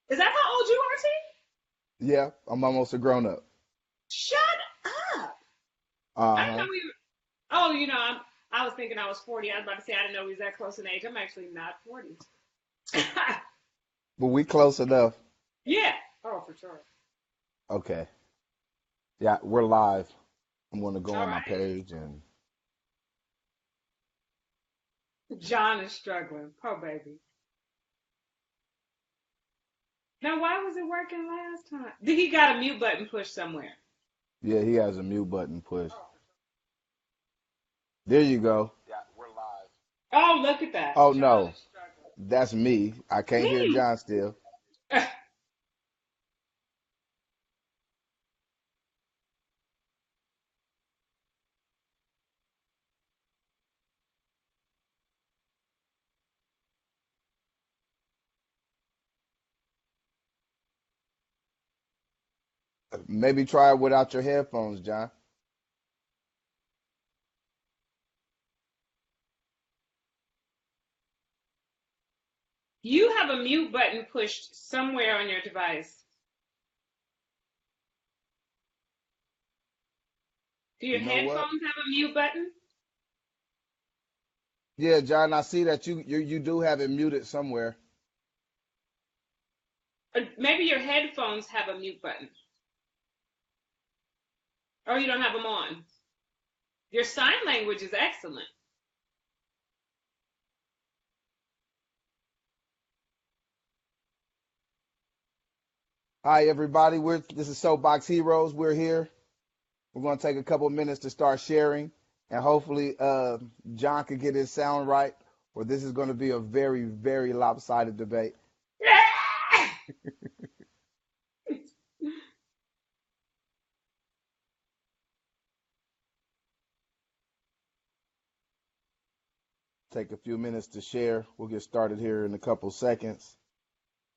Is that how old you are, T? Yeah, I'm almost a grown up. Shut up. I didn't know Uh-huh. we were. Oh, I was thinking I was 40. I was about to say I didn't know we was that close in age. I'm actually not 40. But we close enough. Yeah. Oh, for sure. Okay. Yeah, we're live. I'm gonna go All on my right. page and John is struggling. Poor baby. Now, why was it working last time? Did he got a mute button pushed somewhere? yeah, he has a mute button pushed. There you go. Oh, look at that. Oh John no, is struggling. that's me. I can't hear Me? John still. Maybe try it without your headphones, John. You have a mute button pushed somewhere on your device. Do your You know what? headphones have a mute button? Yeah, John, I see that you do have it muted somewhere. Or maybe your headphones have a mute button. Or you don't have them on. Your sign language is excellent. Hi everybody. This is Soapbox Heroes. We're here. We're gonna take a couple minutes to start sharing and hopefully John can get his sound right, or this is gonna be a very, very lopsided debate. Take a few minutes to share. We'll get started here in a couple seconds.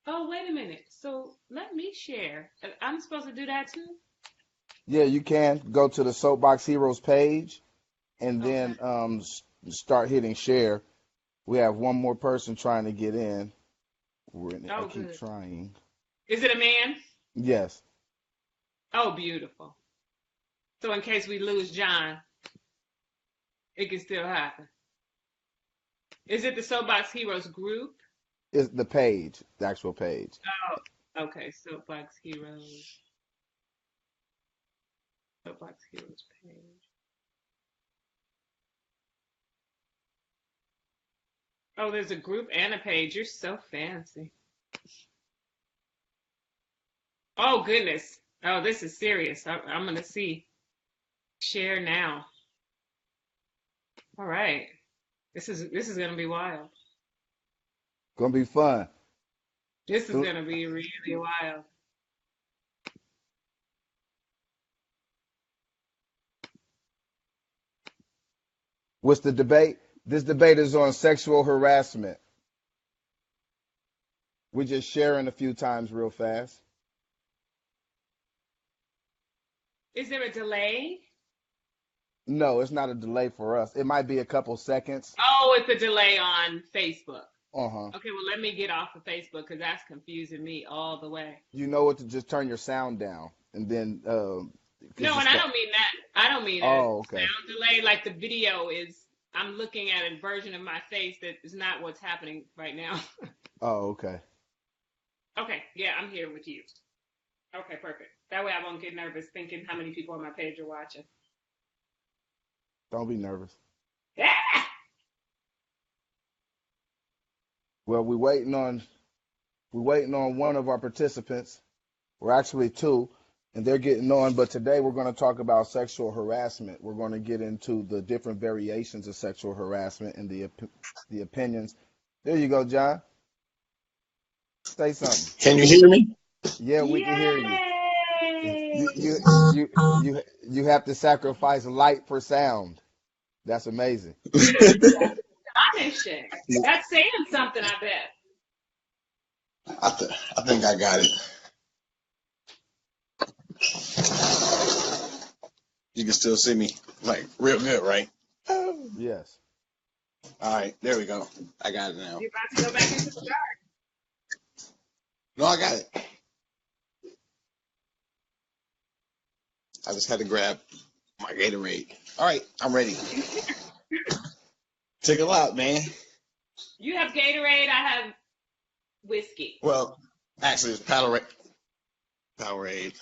Oh, wait a minute. So let me share. I'm supposed to do that too? Yeah, you can go to the Soapbox Heroes page and Okay. then start hitting share. We have one more person trying to get in. I Oh, keep good. trying. Is it a man? Yes. Oh, beautiful. So in case we lose John, it can still happen. Is it the Soapbox Heroes group? It's the page, the actual page. Oh, okay. Soapbox Heroes. Soapbox Heroes page. Oh, there's a group and a page. You're so fancy. Oh, goodness. Oh, this is serious. I'm going to see. Share now. All right. This is going to be wild. Gonna be fun. This is So going to be really wild. what's the debate? This debate is on sexual harassment. We're just sharing a few times real fast. Is there a delay? No, it's not a delay for us. It might be a couple seconds. Oh, it's a delay on Facebook. Uh-huh. Okay, well, let me get off of Facebook because that's confusing me all the way. You know what to just turn your sound down and then because No, it's and I got don't mean that. I don't mean a oh, okay. sound delay. Like the video is, I'm looking at a version of my face that is not what's happening right now. Oh, okay. Okay, yeah, I'm here with you. Okay, perfect. That way I won't get nervous thinking how many people on my page are watching. Don't be nervous. Yeah! Well, we're waiting on one of our participants. We're actually two, and they're getting on. But today we're going to talk about sexual harassment. We're going to get into the different variations of sexual harassment and the opinions. There you go, John. Say something. Can you hear me? Yeah, we can hear you. You Yay! you have to sacrifice light for sound. That's amazing. That's astonishing. That's saying something, I bet. I think I got it. You can still see me like real good, right? All Yes. right, there we go. I got it now. You're about to go back into the dark. No, I got it. I just had to grab my Gatorade. All right, I'm ready. Take a lot, man. You have Gatorade, I have whiskey. Well, actually, it's Powerade. Powerade.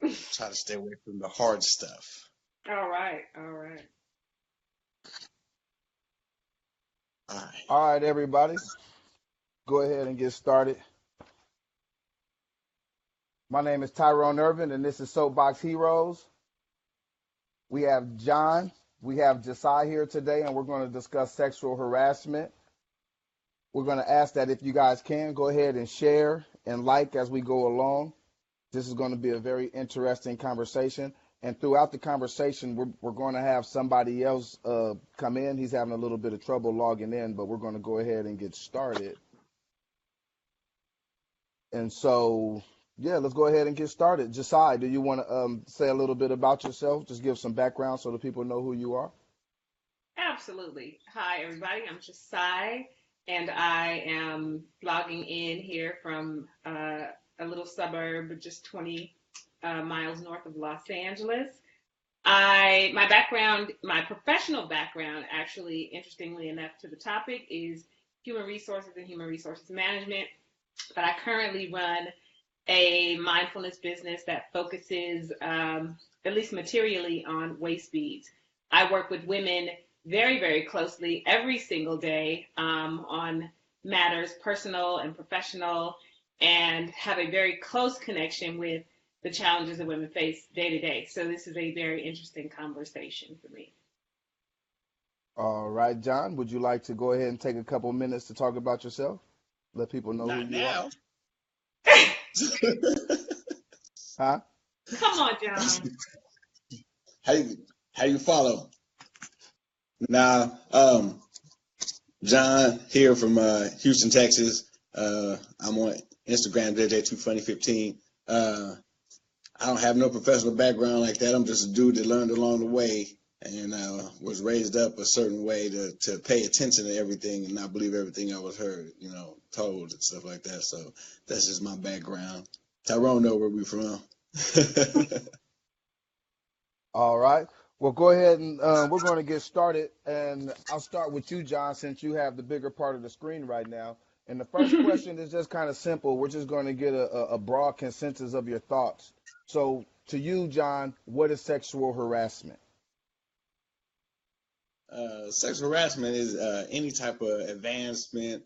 Try to stay away from the hard stuff. All right, all right. All right. All right, everybody, go ahead and get started. My name is Tyrone Irvin, and this is Soapbox Heroes. We have John, we have Josiah here today, and we're going to discuss sexual harassment. We're going to ask that if you guys can, go ahead and share and like as we go along. This is going to be a very interesting conversation. And throughout the conversation, we're going to have somebody else come in. He's having a little bit of trouble logging in, but we're going to go ahead and get started. And so, yeah, let's go ahead and get started. Josiah, do you want to say a little bit about yourself? Just give some background so the people know who you are. Absolutely. Hi, everybody. I'm Josiah, and I am logging in here from a little suburb just 20 miles north of Los Angeles. My background, my professional background, actually, interestingly enough to the topic, is human resources and human resources management. But I currently run a mindfulness business that focuses, at least materially, on waist beads. I work with women very, very closely every single day on matters personal and professional, and have a very close connection with the challenges that women face day to day. So this is a very interesting conversation for me. All right, John, would you like to go ahead and take a couple minutes to talk about yourself? Let people know Not who you are. now. Huh? Come on, John. How you follow? Now, John here from Houston, Texas. I'm on Instagram, JJ2Funny15. I don't have no professional background like that. I'm just a dude that learned along the way and was raised up a certain way to pay attention to everything and not believe everything I was heard, told and stuff like that. So that's just my background. Tyrone know where we from. All right. Well, go ahead and we're going to get started. And I'll start with you, John, since you have the bigger part of the screen right now. And the first question is just kind of simple. We're just going to get a broad consensus of your thoughts. So to you, John, what is sexual harassment? Sexual harassment is any type of advancement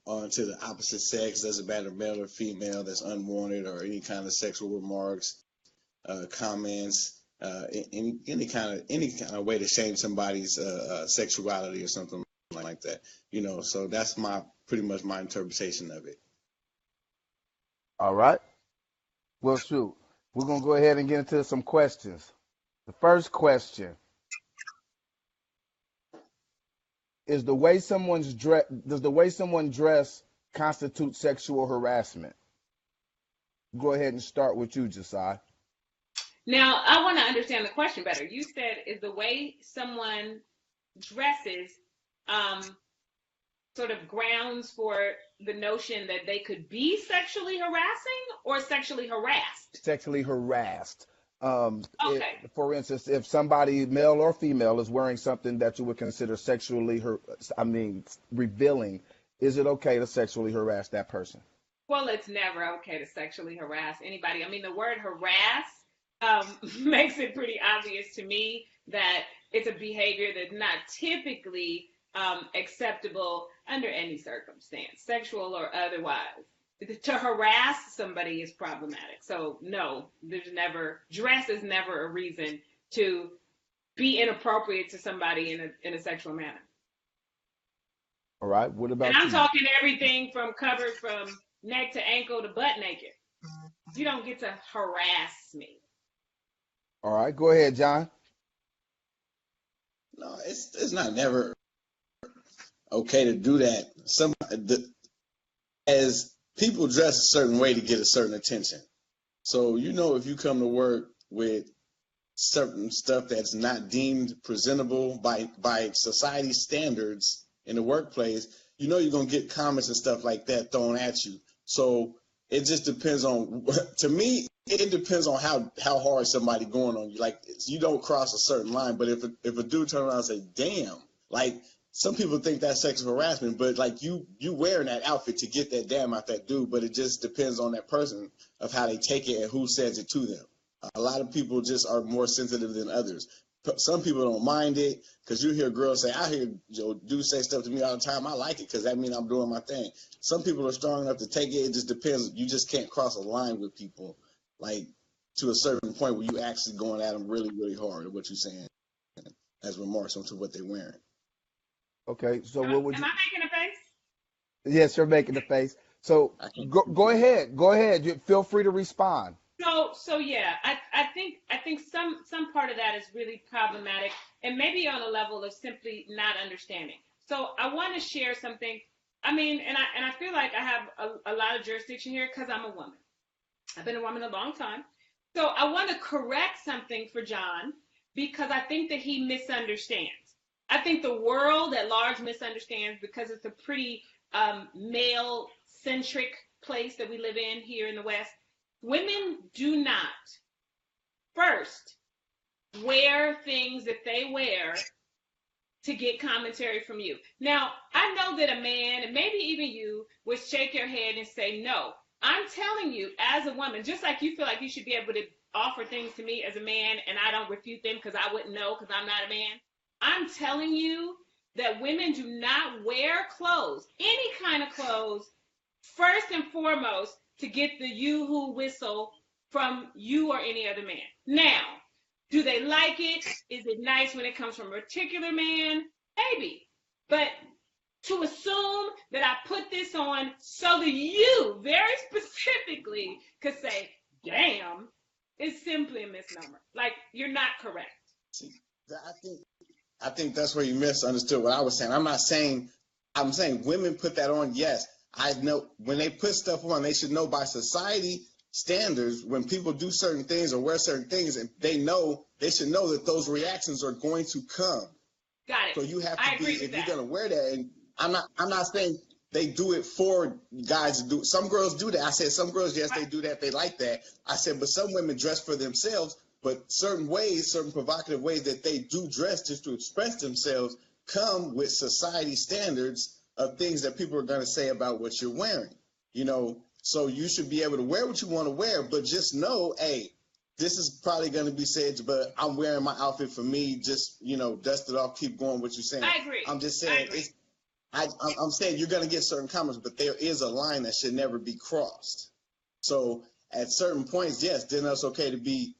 onto the opposite sex, doesn't matter male or female, that's unwanted, or any kind of sexual remarks, comments, any kind of way to shame somebody's sexuality or something like that. So that's pretty much my interpretation of it. All right. Well, shoot, we're going to go ahead and get into some questions. The first question is does the way someone dress constitute sexual harassment? Go ahead and start with you, Josiah. Now, I want to understand the question better. You said, is the way someone dresses sort of grounds for the notion that they could be sexually harassing or sexually harassed? Sexually harassed. Okay. For instance, if somebody, male or female, is wearing something that you would consider revealing, is it okay to sexually harass that person? Well, it's never okay to sexually harass anybody. I mean, the word harass makes it pretty obvious to me that it's a behavior that's not typically acceptable under any circumstance, sexual or otherwise. To harass somebody is problematic. So no, dress is never a reason to be inappropriate to somebody in a sexual manner. All right. What about And I'm you? talking everything from covered from neck to ankle to butt naked. You don't get to harass me. All right. Go ahead, John. No, it's not never okay to do that. As people dress a certain way to get a certain attention. So, if you come to work with certain stuff that's not deemed presentable by society standards in the workplace, you're going to get comments and stuff like that thrown at you. So it just depends on, to me, it depends on how hard somebody going on you. Like, you don't cross a certain line, but if a dude turn around and say, damn, like, some people think that's sexual harassment, but like you wearing that outfit to get that damn out that dude, but it just depends on that person of how they take it and who says it to them. A lot of people just are more sensitive than others. Some people don't mind it because you hear girls say, I hear dudes say stuff to me all the time. I like it because that means I'm doing my thing. Some people are strong enough to take it. It just depends. You just can't cross a line with people like to a certain point where you actually going at them really, really hard at what you're saying as remarks onto what they're wearing. Okay, so what would Am you? I making a face? Yes, you're making the face. So I can't. go ahead. Go ahead. Feel free to respond. So yeah, I think some part of that is really problematic, and maybe on a level of simply not understanding. So I want to share something. I mean, and I feel like I have a lot of jurisdiction here because I'm a woman. I've been a woman a long time. So I want to correct something for John because I think that he misunderstands. I think the world at large misunderstands because it's a pretty male centric place that we live in here in the West. Women do not first wear things that they wear to get commentary from you. Now, I know that a man, and maybe even you, would shake your head and say, no. I'm telling you, as a woman, just like you feel like you should be able to offer things to me as a man, and I don't refute them because I wouldn't know because I'm not a man. I'm telling you that women do not wear clothes, any kind of clothes, first and foremost, to get the yoo-hoo whistle from you or any other man. Now, do they like it? Is it nice when it comes from a particular man? Maybe. But to assume that I put this on so that you very specifically could say, damn, is simply a misnomer. Like, you're not correct. See, I think that's where you misunderstood what I was saying. I'm saying women put that on. Yes, I know when they put stuff on, they should know by society standards when people do certain things or wear certain things, and they should know that those reactions are going to come. Got it. So you have to I agree with if that. you're gonna wear that, and I'm not saying they do it for guys to do. Some girls do that. I said some girls, yes, they do that. They like that. I said, but some women dress for themselves. But certain provocative ways that they do dress just to express themselves come with society standards of things that people are going to say about what you're wearing. So you should be able to wear what you want to wear, but just know, hey, this is probably going to be said, but I'm wearing my outfit for me. Just, dust it off, keep going what you're saying. I agree. I'm just saying, I'm saying you're going to get certain comments, but there is a line that should never be crossed. So at certain points, yes, then it's okay to be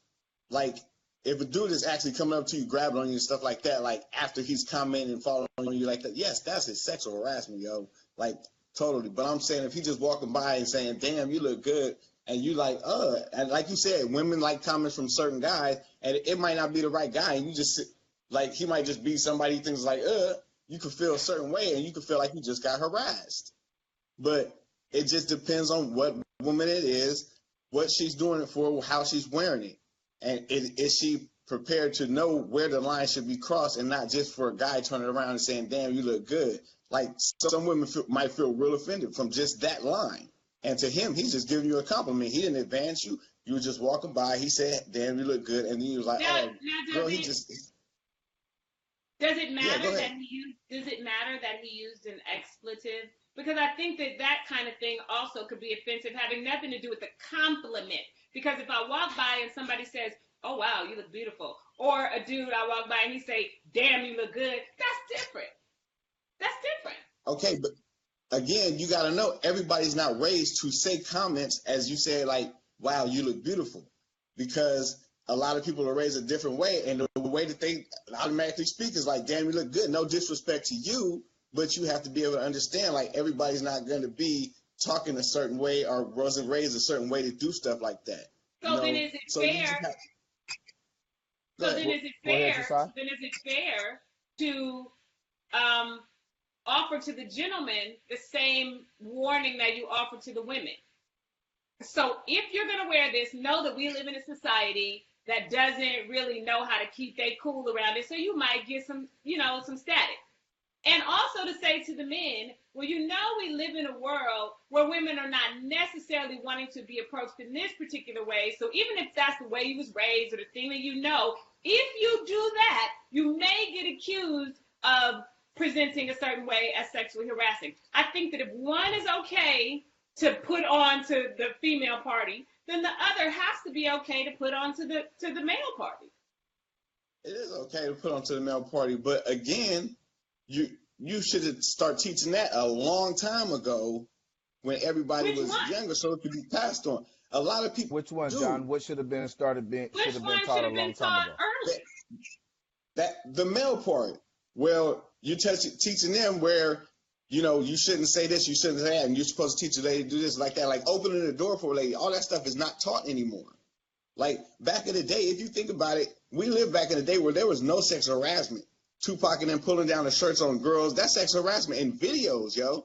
like, if a dude is actually coming up to you, grabbing on you and stuff like that, like after he's commenting and following you like that, yes, that's his sexual harassment, yo. Like, totally. But I'm saying if he's just walking by and saying, damn, you look good, and you like, and like you said, women like comments from certain guys, and it might not be the right guy, and you just, like, he might just be somebody who thinks like, you could feel a certain way, and you could feel like you just got harassed. But it just depends on what woman it is, what she's doing it for, how she's wearing it. And is she prepared to know where the line should be crossed and not just for a guy turning around and saying, damn, you look good. Like some women might feel real offended from just that line. And to him, he's just giving you a compliment. He didn't advance you. You were just walking by. He said, damn, you look good. And then you was like, girl, he just... Does it matter that he used an expletive? Because I think that kind of thing also could be offensive, having nothing to do with the compliment. Because if I walk by and somebody says, oh, wow, you look beautiful, or a dude, I walk by and he say, damn, you look good, that's different. That's different. Okay, but again, you got to know everybody's not raised to say comments, as you said, like, wow, you look beautiful. Because a lot of people are raised a different way, and the way that they automatically speak is like, damn, you look good. No disrespect to you, but you have to be able to understand, like, everybody's not going to be talking a certain way or wasn't raised a certain way to do stuff like that. So then is it fair? Then is it fair to offer to the gentleman the same warning that you offer to the women? So if you're going to wear this, know that we live in a society that doesn't really know how to keep their cool around it. So you might get some static. And also to say to the men, well, you know, we live in a world where women are not necessarily wanting to be approached in this particular way. So even if that's the way you was raised or the thing that you know, if you do that, you may get accused of presenting a certain way as sexually harassing. I think that if one is okay to put on to the female party, then the other has to be okay to put on to the male party. It is okay to put on to the male party, but again, you should start teaching that a long time ago when everybody was younger, so it could be passed on. A lot of people. Which one, do. John? What should have been started being Which should have one been taught should a have been long time taught ago? early? That the male part. Well, you're teaching them where, you know, you shouldn't say this, you shouldn't say that, and you're supposed to teach a lady to do this like that, like opening the door for a lady. All that stuff is not taught anymore. Like back in the day, if you think about it, we lived back in the day where there was no sexual harassment. Tupac and them pulling down the shirts on girls, that's sexual harassment in videos, yo.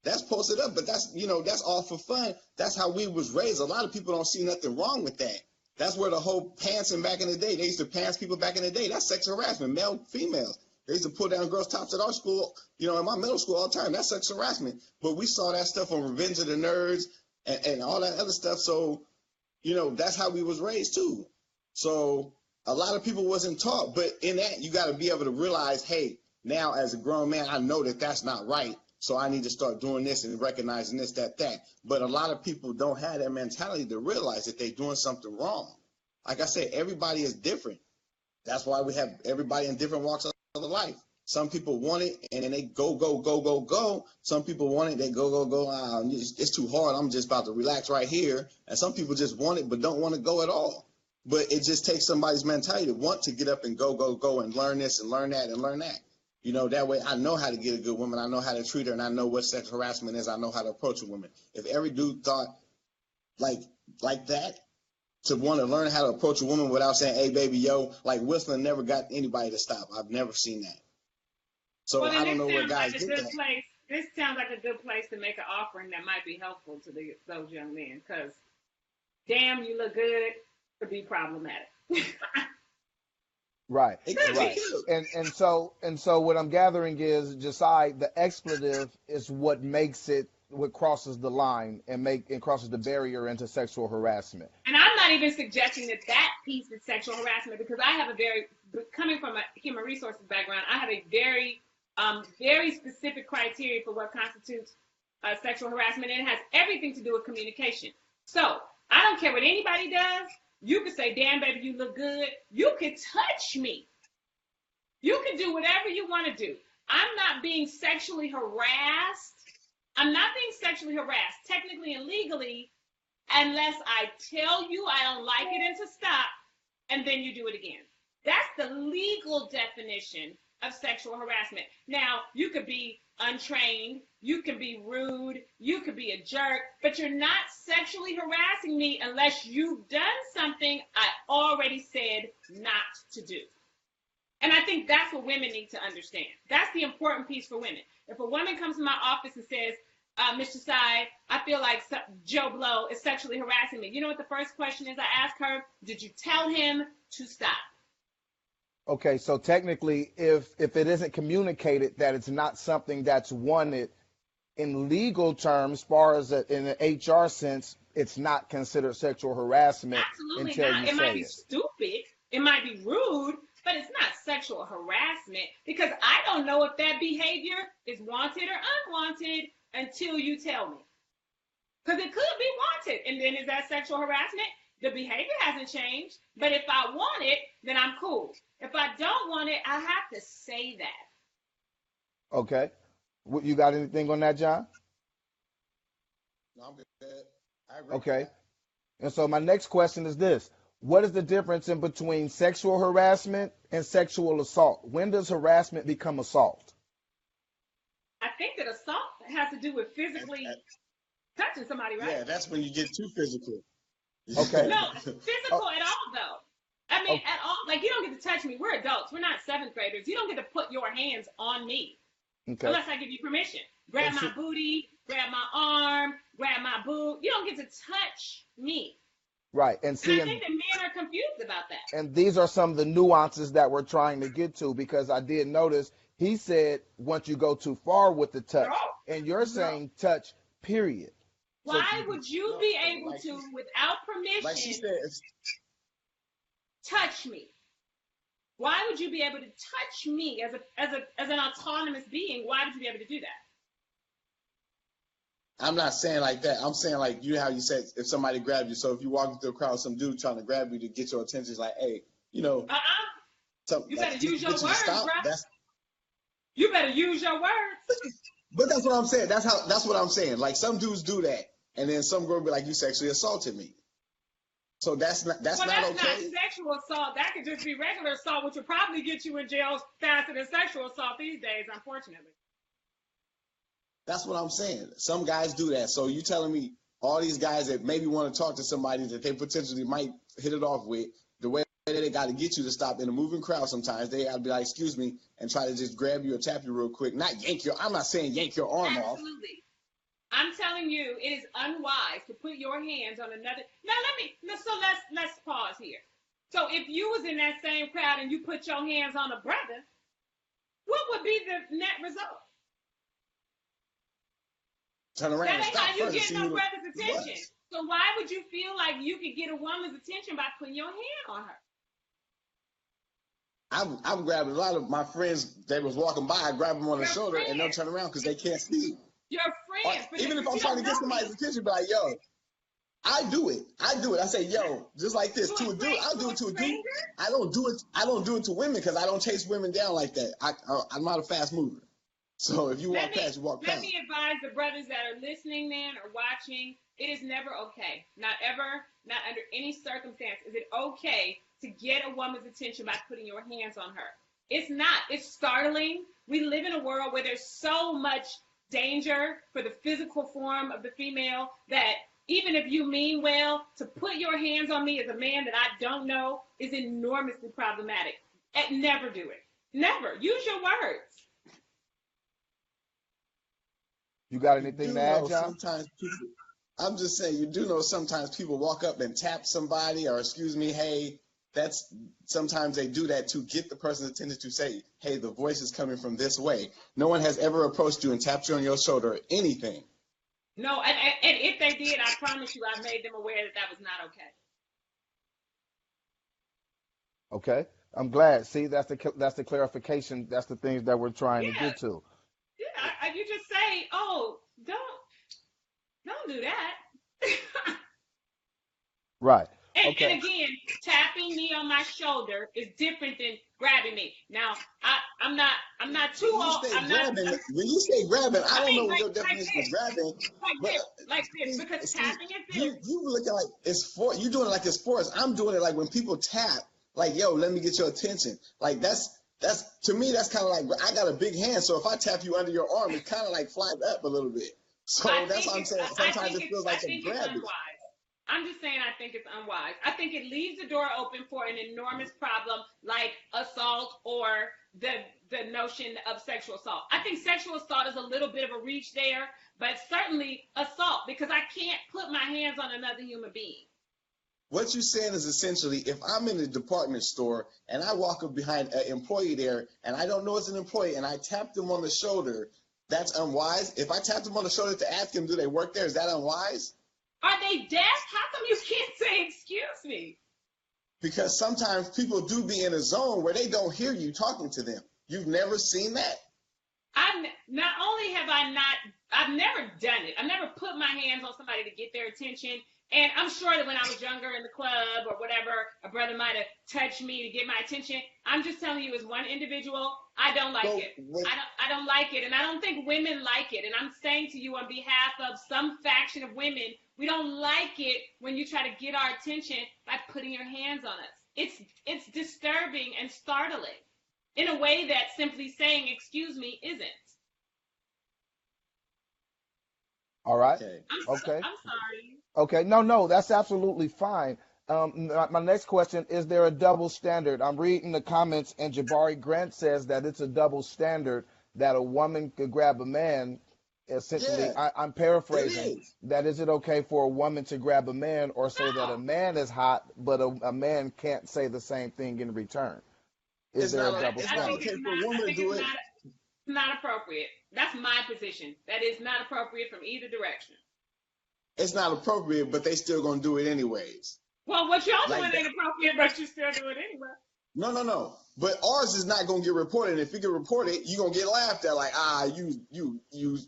That's posted up, but that's, you know, that's all for fun. That's how we was raised. A lot of people don't see nothing wrong with that. That's where the whole pantsing back in the day. They used to pants people back in the day. That's sexual harassment, male, females. They used to pull down girls' tops at our school, you know, in my middle school all the time. That's sexual harassment. But we saw that stuff on Revenge of the Nerds and all that other stuff. So, you know, that's how we was raised too. So a lot of people wasn't taught. But in that, you got to be able to realize, hey, now as a grown man, I know that that's not right. So I need to start doing this and recognizing this, that. But a lot of people don't have that mentality to realize that they're doing something wrong. Like I said, everybody is different. That's why we have everybody in different walks of life. Some people want it and they go. Some people want it, they go. It's too hard. I'm just about to relax right here. And some people just want it but don't want to go at all. But it just takes somebody's mentality to want to get up and go and learn this and learn that and learn that. You know, that way I know how to get a good woman. I know how to treat her, and I know what sexual harassment is. I know how to approach a woman. If every dude thought like that, to want to learn how to approach a woman without saying, hey, baby, yo, like whistling never got anybody to stop. I've never seen that. So Well, I don't know where guys get that. This sounds like a good place to make an offering that might be helpful to those young men, because damn, you look good could be problematic. Right, Right. and so what I'm gathering is, Josiah, the expletive is what makes it, what crosses the line and crosses the barrier into sexual harassment. And I'm not even suggesting that piece is sexual harassment, because I have coming from a human resources background, I have a very, very specific criteria for what constitutes sexual harassment, and it has everything to do with communication. So I don't care what anybody does. You could say, damn, baby, you look good. You could touch me. You can do whatever you want to do. I'm not being sexually harassed. I'm not being sexually harassed, technically and legally, unless I tell you I don't like it and to stop, and then you do it again. That's the legal definition of sexual harassment. Now, you could be untrained, you can be rude, you could be a jerk, but you're not sexually harassing me unless you've done something I already said not to do. And I think that's what women need to understand. That's the important piece for women. If a woman comes to my office and says, Mr. Sy, I feel like Joe Blow is sexually harassing me, you know what the first question is I ask her? Did you tell him to stop? Okay, so technically, if it isn't communicated that it's not something that's wanted in legal terms, as far as in an HR sense, it's not considered sexual harassment. Absolutely until not. you It might say be it. stupid. It might be rude, but it's not sexual harassment, because I don't know if that behavior is wanted or unwanted until you tell me. Because it could be wanted, and then is that sexual harassment? The behavior hasn't changed, but if I want it, then I'm cool. If I don't want it, I have to say that. Okay. You got anything on that, John? No, I'm good. I agree. Okay. And so my next question is this. What is the difference in between sexual harassment and sexual assault? When does harassment become assault? I think that assault has to do with physically touching somebody, right? Yeah, that's when you get too physical. Okay. No, physical at all, though. I mean, at all. Like, you don't get to touch me. We're adults. We're not seventh graders. You don't get to put your hands on me unless I give you permission. Grab my booty, grab my arm, grab my boob. You don't get to touch me. Right. And And see, I think that men are confused about that. and these are some of the nuances that we're trying to get to, because I did notice He said once you go too far with the touch, No, and you're no. saying touch, period. So Why would you be able like to, she, without like she permission, said, touch me? Why would you be able to touch me as an autonomous being? Why would you be able to do that? I'm not saying like that. I'm saying like how you said if somebody grabbed you. So if you walk into a crowd, some dude trying to grab you to get your attention, it's like, hey, You better use your get you to words, stop. bro. You better use your words. But that's what I'm saying. That's what I'm saying. Like some dudes do that, and then some girl be like, you sexually assaulted me. So that's not Well, not that's okay. not sexual assault. That could just be regular assault, which would probably get you in jail faster than sexual assault these days, unfortunately. That's what I'm saying. Some guys do that. So you telling me all these guys that maybe want to talk to somebody that they potentially might hit it off with, the way they got to get you to stop in a moving crowd sometimes, they got to be like, excuse me, and try to just grab you or tap you real quick. Not yank I'm not saying yank your arm off. Absolutely. I'm telling you, it is unwise to put your hands on another. Now let's pause here. So if you was in that same crowd and you put your hands on a brother, what would be the net result? Turn around That and ain't stop how you first. get See no who brother's it attention. was. So why would you feel like you could get a woman's attention by putting your hand on her? I'm grabbing a lot of my friends. They was walking by, I grab them on the Your shoulder, and they'll friends. turn around because they can't see. Your Or friends. But even if I'm you trying to don't get know somebody's me. attention, be like, yo, I do it. I say, yo, just like this to a dude. I'll do it to a dude. I don't do it to women because I don't chase women down like that. I'm not a fast mover. So if you walk past, you walk Let past. me advise the brothers that are listening then or watching, it is never okay. Not ever, not under any circumstance is it okay to get a woman's attention by putting your hands on her. It's not. It's startling. We live in a world where there's so much danger for the physical form of the female that even if you mean well, to put your hands on me as a man that I don't know is enormously problematic. And never do it. Never. Use your words. You got anything to add, John? Sometimes people, I'm just saying, you do know sometimes people walk up and tap somebody or excuse me, hey, that's sometimes they do that to get the person's attention to say, hey, the voice is coming from this way. No one has ever approached you and tapped you on your shoulder or anything. No, and if they did, I promise you I made them aware that was not okay. Okay, I'm glad. See, that's the clarification. That's the things that we're trying to Yeah, get to. yeah. You just say, "Oh, don't do that." Right. And Okay. again, tapping me on my shoulder is different than grabbing me. Now, I'm not too old. When you say grabbing, I don't know what like, your definition like of grabbing. like this, because tapping is this. You looking like it's for you doing it like it's sports. I'm doing it like when people tap, like, yo, let me get your attention. Like that's to me, that's kind of like I got a big hand, so if I tap you under your arm, it kind of like flies up a little bit. So that's what I'm saying. Sometimes it feels like a grab. I'm just saying I think it's unwise. I think it leaves the door open for an enormous problem like assault or the notion of sexual assault. I think sexual assault is a little bit of a reach there, but certainly assault because I can't put my hands on another human being. What you're saying is essentially if I'm in a department store and I walk up behind an employee there and I don't know it's an employee and I tap them on the shoulder, that's unwise. If I tap them on the shoulder to ask them, do they work there? Is that unwise? Are they deaf? How come you can't say excuse me? Because sometimes people do be in a zone where they don't hear you talking to them. You've never seen that? Not only have I've never done it. I've never put my hands on somebody to get their attention. And I'm sure that when I was younger in the club or whatever, a brother might have touched me to get my attention. I'm just telling you as one individual, I don't like it. I don't like it. And I don't think women like it. And I'm saying to you on behalf of some faction of women, we don't like it when you try to get our attention by putting your hands on us. It's disturbing and startling in a way that simply saying excuse me isn't. All right. Okay. I'm sorry. Okay. No, that's absolutely fine. My next question, is there a double standard? I'm reading the comments, and Jabari Grant says that it's a double standard that a woman could grab a man. Essentially, Yeah, I'm paraphrasing. it is. That is it okay for a woman to grab a man or say that a man is hot, but a man can't say the same thing in return? Is there a double standard? It's not okay for a woman to do it. not appropriate. That's my position. That is not appropriate from either direction. It's not appropriate, but they still gonna do it anyways. Well, what y'all Like doing ain't appropriate, but you still do it anyway. no. But ours is not gonna get reported. If you get reported, you gonna get laughed at. Like you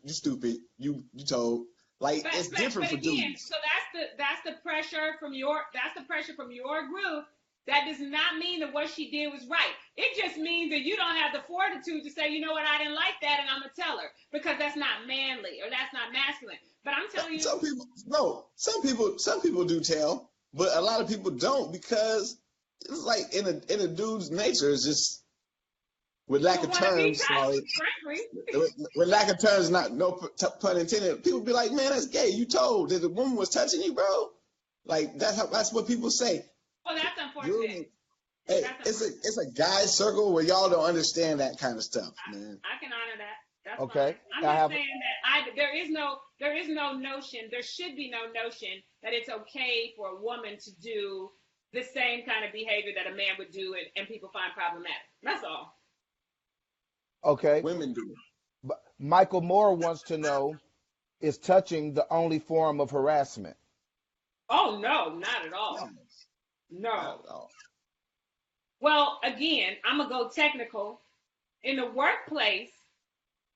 stupid. You told. Like it's different for again, dudes. so that's the pressure from your group. That does not mean that what she did was right. It just means that you don't have the fortitude to say, you know what, I didn't like that, and I'm gonna tell her, because that's not manly or that's not masculine. But I'm telling you, some people do tell, but a lot of people don't, because it's like in a dude's nature is just, with lack of terms, with lack of terms, not no pun intended. People be like, man, that's gay. You told that the woman was touching you, bro. Like that's what people say. Well, that's unfortunate. It's a guy's circle where y'all don't understand that kind of stuff, man. I can honor that. That's okay. Fine. I'm just saying that there is no notion. There should be no notion that it's okay for a woman to do the same kind of behavior that a man would do, and people find problematic. That's all. Okay. Women do. But Michael Moore wants to know, is touching the only form of harassment? Oh, no, not at all. No. Not at all. Well, again, I'm going to go technical. In the workplace,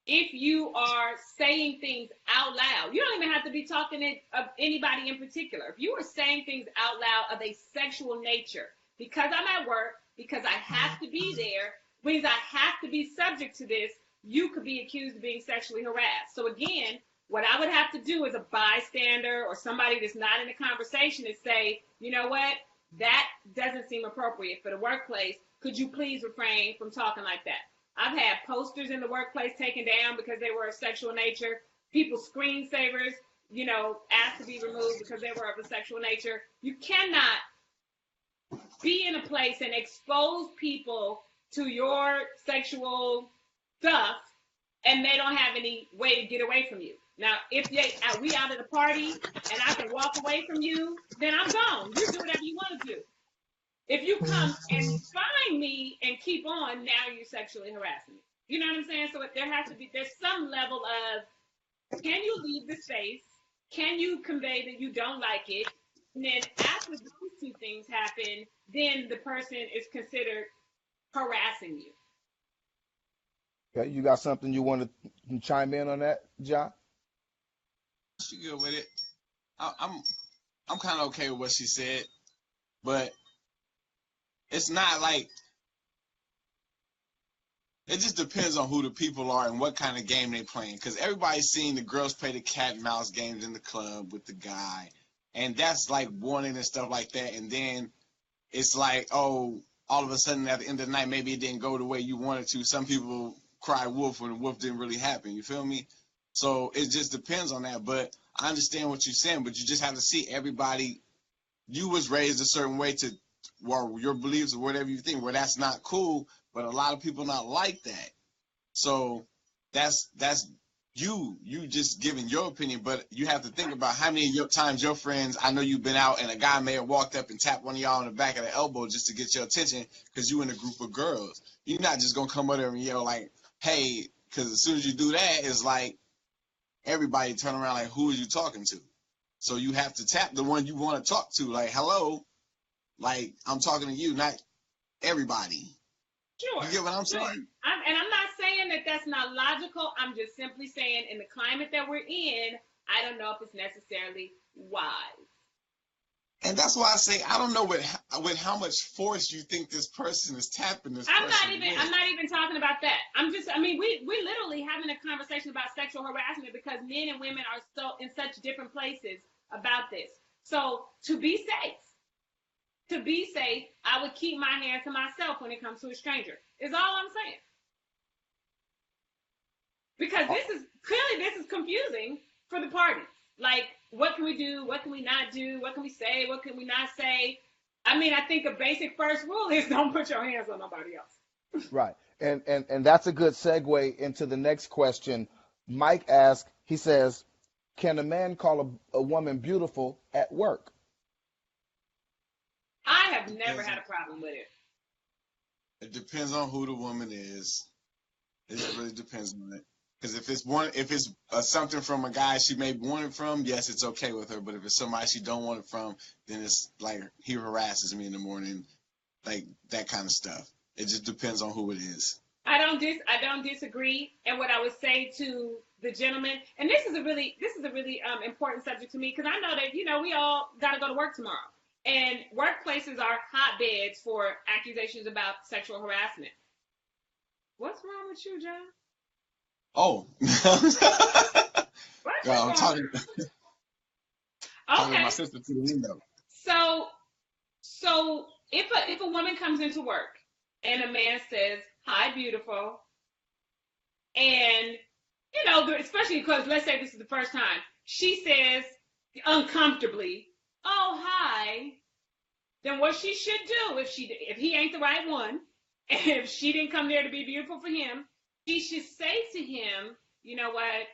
if you are saying things out loud, you don't even have to be talking of anybody in particular. If you are saying things out loud of a sexual nature, because I'm at work, because I have to be there, means I have to be subject to this, you could be accused of being sexually harassed. So again, what I would have to do as a bystander or somebody that's not in the conversation is say, you know what, that doesn't seem appropriate for the workplace. Could you please refrain from talking like that? I've had posters in the workplace taken down because they were of sexual nature. People's screensavers, asked to be removed because they were of a sexual nature. You cannot be in a place and expose people to your sexual stuff and they don't have any way to get away from you. Now, if we out at a party and I can walk away from you, then I'm gone. You do whatever you want to do. If you come and find me and keep on, now you're sexually harassing me. You know what I'm saying? So there's some level of, can you leave the space? Can you convey that you don't like it? And then after those two things happen, then the person is considered harassing you. Okay, you got something you want to chime in on that, John? She good with it. I'm kind of okay with what she said, but it's not like, it just depends on who the people are and what kind of game they playing. Because everybody's seen the girls play the cat and mouse games in the club with the guy, and that's like warning and stuff like that. And then it's like, oh, all of a sudden at the end of the night, maybe it didn't go the way you wanted to. Some people cry wolf when the wolf didn't really happen. You feel me? So it just depends on that. But I understand what you're saying, but you just have to see everybody. You was raised a certain way to, or your beliefs or whatever you think, where that's not cool, but a lot of people not like that. So that's you just giving your opinion, but you have to think about how many of your times your friends, I know you've been out and a guy may have walked up and tapped one of y'all on the back of the elbow just to get your attention because you in a group of girls. You're not just going to come up there and yell like, hey, because as soon as you do that, it's like everybody turn around like, who are you talking to? So you have to tap the one you want to talk to, like, hello, like, I'm talking to you, not everybody. Sure. You get what I'm saying? And I'm not saying that that's not logical. I'm just simply saying in the climate that we're in, I don't know if it's necessarily wise. And that's why I say I don't know with how much force you think this person is tapping this person. I'm not even talking about that. We literally having a conversation about sexual harassment because men and women are so in such different places about this. So to be safe, I would keep my hands to myself when it comes to a stranger. Is all I'm saying. Because this is confusing for the party. Like, what can we do? What can we not do? What can we say? What can we not say? I think a basic first rule is don't put your hands on nobody else. Right. And that's a good segue into the next question. Mike asked, he says, can a man call a woman beautiful at work? I have never had a problem with it. It depends on who the woman is. It just really depends on it. Because if it's something from a guy she may want it from, yes, it's okay with her. But if it's somebody she don't want it from, then it's like he harasses me in the morning, like that kind of stuff. It just depends on who it is. I don't disagree. And what I would say to the gentleman, and this is a really important subject to me, because I know that we all got to go to work tomorrow, and workplaces are hotbeds for accusations about sexual harassment. What's wrong with you, John? Oh, girl, I'm talking to my sister through the window. So if a woman comes into work and a man says, "Hi, beautiful," and especially because let's say this is the first time, she says uncomfortably, "Oh, hi," then what she should do, if he ain't the right one, and if she didn't come there to be beautiful for him, she should say to him, "You know what?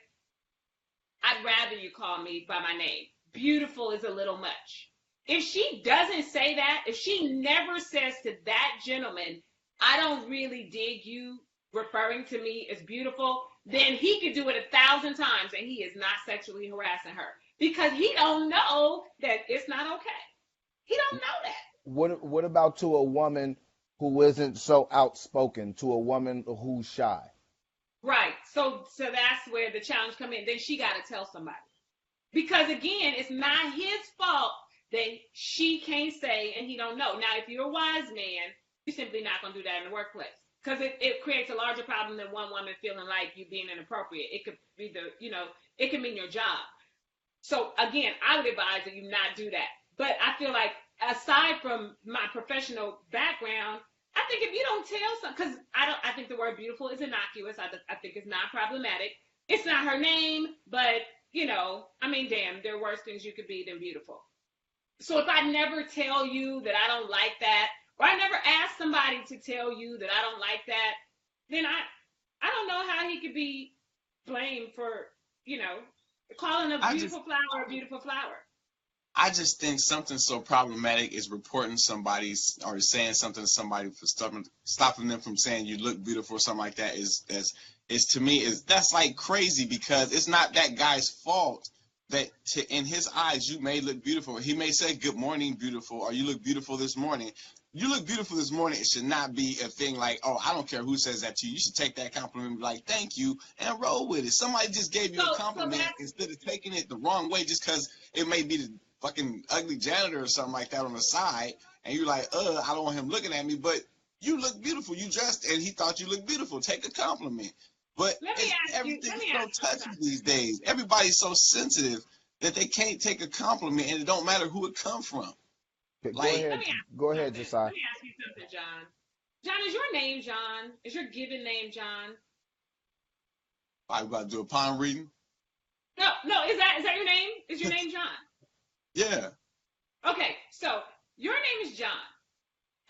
I'd rather you call me by my name. Beautiful is a little much." If she doesn't say that, if she never says to that gentleman, "I don't really dig you referring to me as beautiful," then he could do it 1,000 times and he is not sexually harassing her, because he don't know that it's not okay. He don't know that. What about to a woman who isn't so outspoken, to a woman who's shy? Right. So that's where the challenge come in. Then she got to tell somebody. Because again, it's not his fault that she can't say and he don't know. Now, if you're a wise man, you're simply not going to do that in the workplace, because it creates a larger problem than one woman feeling like you being inappropriate. It could be it could mean your job. So again, I would advise that you not do that. But I feel like, aside from my professional background, I think if you don't tell some, because I think the word beautiful is innocuous. I think it's not problematic. It's not her name, but damn, there are worse things you could be than beautiful. So if I never tell you that I don't like that, or I never ask somebody to tell you that I don't like that, then I don't know how he could be blamed for, calling a beautiful flower a beautiful flower. I just think something so problematic is reporting somebody or saying something to somebody for stopping them from saying you look beautiful or something like that is to me that's like crazy, because it's not that guy's fault that in his eyes you may look beautiful. He may say good morning beautiful, or you look beautiful this morning. You look beautiful this morning. It should not be a thing like, oh, I don't care who says that to you. You should take that compliment and be like, thank you, and roll with it. Somebody just gave you a compliment instead of taking it the wrong way just because it may be the fucking ugly janitor or something like that on the side, and you're like, I don't want him looking at me, but you look beautiful. You dressed, and he thought you looked beautiful. Take a compliment. But everything's so touchy these days. Everybody's so sensitive that they can't take a compliment, and it don't matter who it come from. Go ahead, Josiah. Let me ask you something, John. John, is your name John? Is your given name John? I about to do a palm reading. No. Is that your name? Is your name John? Yeah. Okay, so your name is John,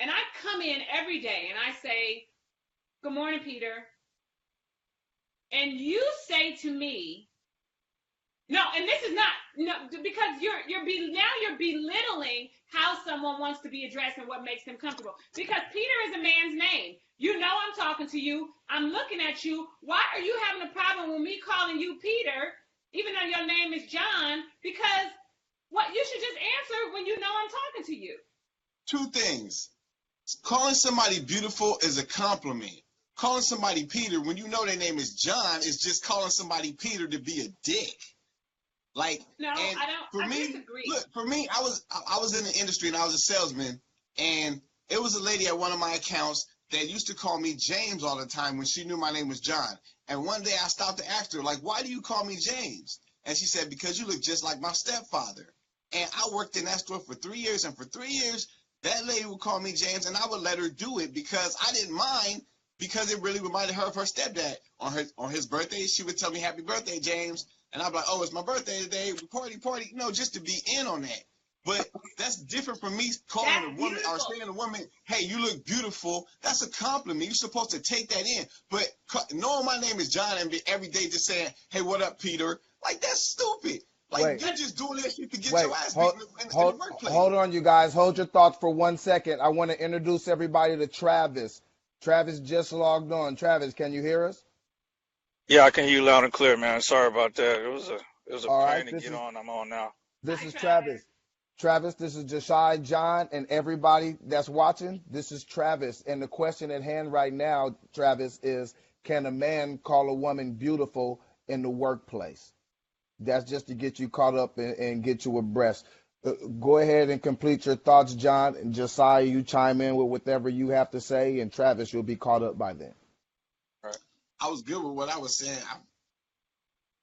and I come in every day and I say, "Good morning, Peter," and you say to me, "No," and this is not because you're belittling how someone wants to be addressed and what makes them comfortable. Because Peter is a man's name. I'm talking to you. I'm looking at you. Why are you having a problem with me calling you Peter, even though your name is John? Because you should just answer when I'm talking to you. Two things. Calling somebody beautiful is a compliment. Calling somebody Peter when you know their name is John is just calling somebody Peter to be a dick. Like, no, I don't. I disagree. Look, for me, I was in the industry and I was a salesman, and it was a lady at one of my accounts that used to call me James all the time when she knew my name was John. And one day I stopped to ask her, like, why do you call me James? And she said, because you look just like my stepfather. And I worked in that store for 3 years, and for 3 years, that lady would call me James, and I would let her do it because I didn't mind, because it really reminded her of her stepdad. On his birthday, she would tell me, happy birthday, James. And I'd be like, oh, it's my birthday today, party. No, just to be in on that. But that's different from me calling a woman or saying to a woman, hey, you look beautiful. That's a compliment. You're supposed to take that in. But knowing my name is John and be every day just saying, hey, what up, Peter? Like, that's stupid. Like, you're just doing that shit to get your ass beat in the workplace. Hold on, you guys. Hold your thoughts for 1 second. I want to introduce everybody to Travis. Travis just logged on. Travis, can you hear us? Yeah, I can hear you loud and clear, man. Sorry about that. It was a All pain right, to get on. I'm on now. this Hi, is Travis. Travis. Travis, this is Jashai, John, and everybody that's watching. This is Travis. And the question at hand right now, Travis, is can a man call a woman beautiful in the workplace? That's just to get you caught up and get you abreast. Go ahead and complete your thoughts, John. And Josiah, you chime in with whatever you have to say. And Travis, you'll be caught up by then. All right. I was good with what I was saying.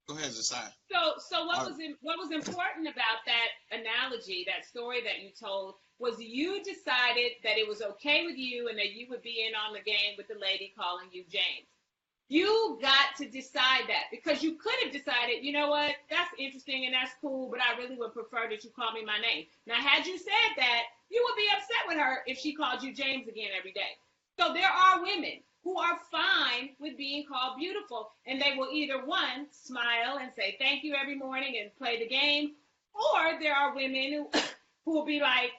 Go ahead, Josiah. So Uh, what was important about that analogy, that story that you told, was you decided that it was okay with you and that you would be in on the game with the lady calling you James. You got to decide that, because you could have decided, you know what, that's interesting and that's cool, but I really would prefer that you call me my name. Now, had you said that, you would be upset with her if she called you James again every day. So there are women who are fine with being called beautiful, and they will either, one, smile and say thank you every morning and play the game, or there are women who will be like,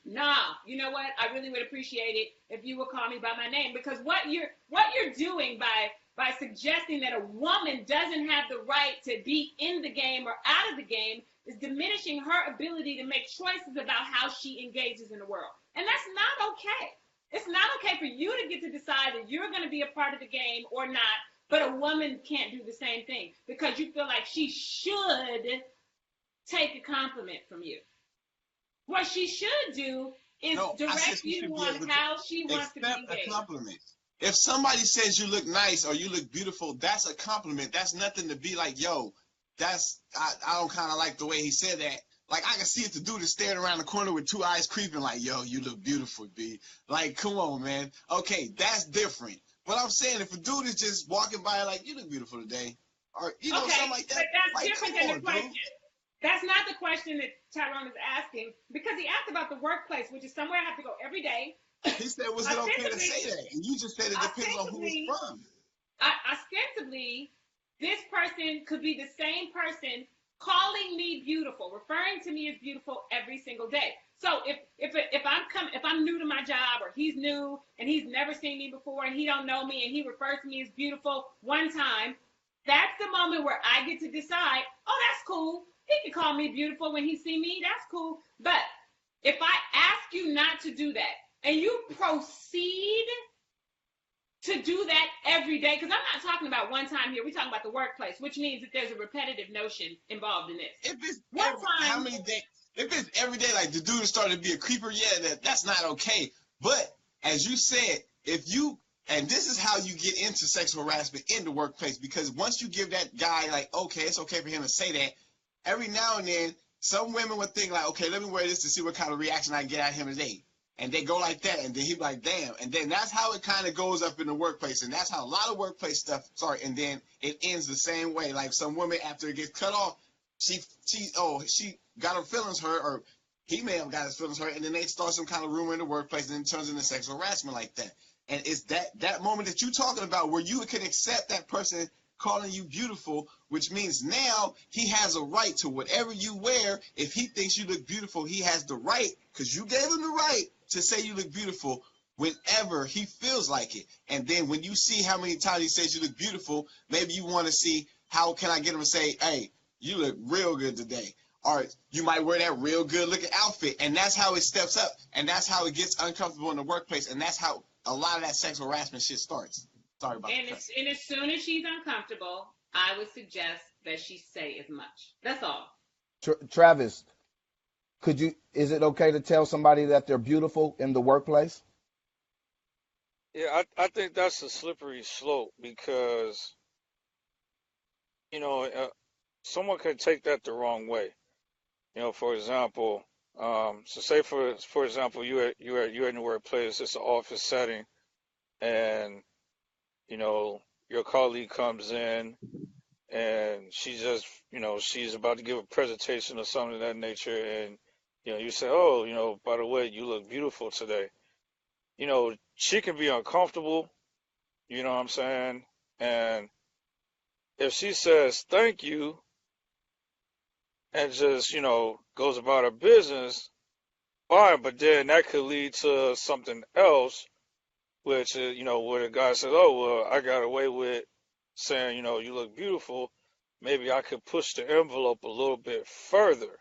nah, you know what? I really would appreciate it if you would call me by my name, because what you're doing by suggesting that a woman doesn't have the right to be in the game or out of the game is diminishing her ability to make choices about how she engages in the world. And that's not okay. It's not okay for you to get to decide that you're going to be a part of the game or not, but a woman can't do the same thing because you feel like she should take a compliment from you. What she should do is no, I said direct she you should be on able to how she wants to be accept a engaged. compliment. If somebody says you look nice or you look beautiful, that's a compliment. That's nothing to be like, yo, I don't kind of like the way he said that. Like, I can see it, the dude is staring around the corner with two eyes creeping like, yo, you look beautiful, B. Like, come on, man. Okay, that's different. But I'm saying, if a dude is just walking by like, you look beautiful today, or, something like But that, that's like, different come than on, the dude. question. That's not the question that Tyrone is asking, because he asked about the workplace, which is somewhere I have to go every day. He said, was it okay to say that? And you just said it depends on who it's ostensibly, from. ostensibly, this person could be the same person calling me beautiful, referring to me as beautiful every single day. So if I'm new to my job, or he's new and he's never seen me before and he don't know me and he refers to me as beautiful one time, that's the moment where I get to decide, oh, that's cool. He can call me beautiful when he see me. That's cool. But if I ask you not to do that and you proceed to do that every day, because I'm not talking about one time here, we're talking about the workplace, which means that there's a repetitive notion involved in this. If it's One how time, many days? If it's every day, like the dude started to be a creeper, yeah, that's not okay. But as you said, if you and this is how you get into sexual harassment in the workplace, because once you give that guy like, okay, it's okay for him to say that, every now and then some women would think like, okay, let me wear this to see what kind of reaction I can get out of him today. And they go like that, and then he be like, damn. And then that's how it kind of goes up in the workplace. And that's how a lot of workplace stuff starts. And then it ends the same way. Like some woman, after it gets cut off, she got her feelings hurt, or he may have got his feelings hurt, and then they start some kind of rumor in the workplace, and then it turns into sexual harassment like that. And it's that moment that you're talking about where you can accept that person calling you beautiful, which means now he has a right to whatever you wear. If he thinks you look beautiful, he has the right, because you gave him the right to say you look beautiful whenever he feels like it. And then when you see how many times he says you look beautiful, maybe you want to see how can I get him to say, hey, you look real good today. Or you might wear that real good looking outfit. And that's how it steps up. And that's how it gets uncomfortable in the workplace. And that's how a lot of that sexual harassment shit starts. Sorry about that. and as soon as she's uncomfortable, I would suggest that she say as much. That's all. Travis, is it okay to tell somebody that they're beautiful in the workplace? Yeah, I think that's a slippery slope because, you know, someone could take that the wrong way. For example, so say for example, you're in the workplace, it's an office setting, and your colleague comes in and she's about to give a presentation or something of that nature, and you say, oh, by the way, you look beautiful today. She can be uncomfortable, you know what I'm saying? And if she says thank you and just, goes about her business, fine, but then that could lead to something else, which, where the guy says, oh, well, I got away with, saying, you look beautiful, maybe I could push the envelope a little bit further.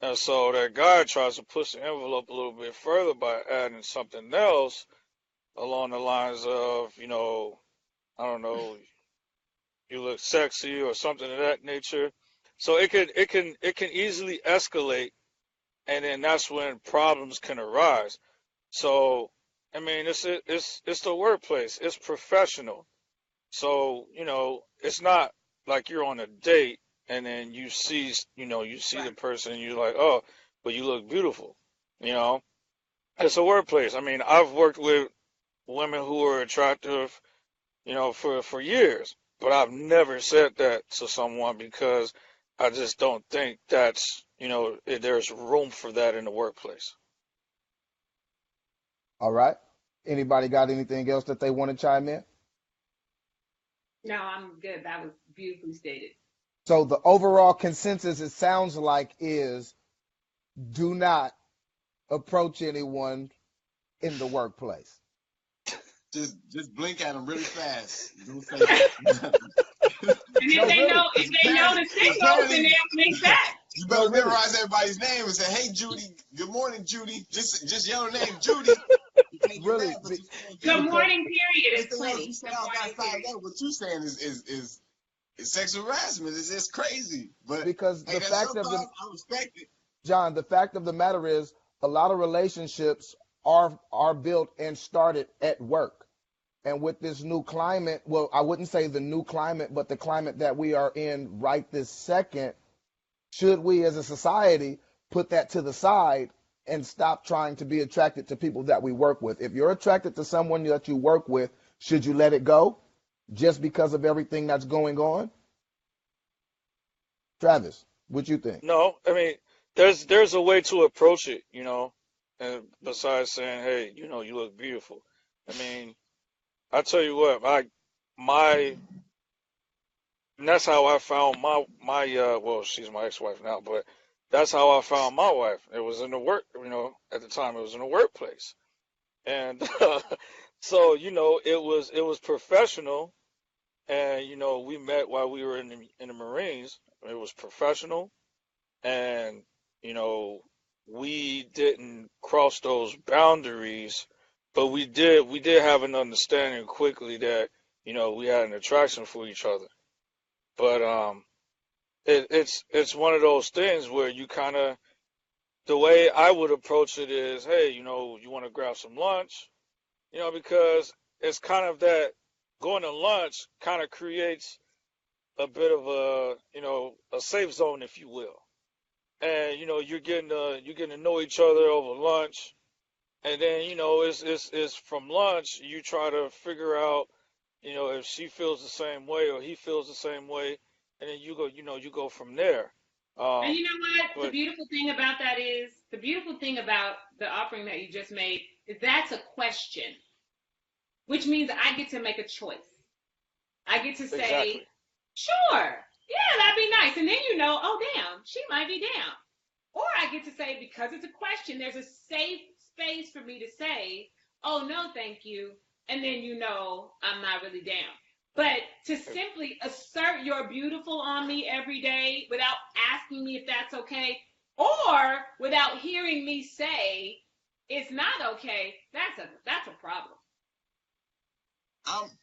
And so that guy tries to push the envelope a little bit further by adding something else along the lines of, I don't know, you look sexy or something of that nature. So it can easily escalate, and then that's when problems can arise. So I mean, it's the workplace. It's professional. So it's not like you're on a date and then you see the Right. person and you're like, oh, but you look beautiful. You know, it's a workplace. I mean, I've worked with women who are attractive, for years. But I've never said that to someone because I just don't think there's room for that in the workplace. All right. Anybody got anything else that they want to chime in? No, I'm good. That was beautifully stated. So the overall consensus, it sounds like, is do not approach anyone in the workplace. Just blink at them really fast. Don't say And No, really. if they know the signals, then they'll make that. you No, better really. memorize everybody's name and say, "Hey, Judy. Good morning, Judy." Just yell her name, Judy. You can't get Really. that, but you can get Good it. Because morning, period, is Anything else you plenty. say Good out morning, outside period. that, what you saying is sexual harassment. It's just crazy. But because hey, the that's fact your of the thought. I respect it. John, the fact of the matter is a lot of relationships are built and started at work. And with this new climate, well, I wouldn't say the new climate, but the climate that we are in right this second, should we as a society put that to the side and stop trying to be attracted to people that we work with? If you're attracted to someone that you work with, should you let it go just because of everything that's going on? Travis, what you think? No, I mean, there's a way to approach it, and besides saying, hey, you look beautiful. I mean, I tell you what, my and that's how I found my well, she's my ex-wife now, but that's how I found my wife. It was in the work, at the time it was in the workplace. And so, it was professional, and we met while we were in the Marines. It was professional, and you know we didn't cross those boundaries, but we did have an understanding quickly that we had an attraction for each other. But it's one of those things where you kind of, the way I would approach it is, hey, you want to grab some lunch, because it's kind of that, going to lunch kind of creates a bit of a safe zone, if you will. And you're getting to know each other over lunch, and then it's from lunch you try to figure out if she feels the same way or he feels the same way, and then you go from there. And Um, you know what? but The beautiful thing about the offering that you just made is that's a question, which means I get to make a choice. I get to say, exactly. sure, yeah, that'd be nice. And then oh, damn, she might be down. Or I get to say, because it's a question, there's a safe space for me to say, oh, no, thank you. And then I'm not really down. But to simply assert your beautiful on me every day without asking me if that's okay, or without hearing me say it's not okay, that's a problem.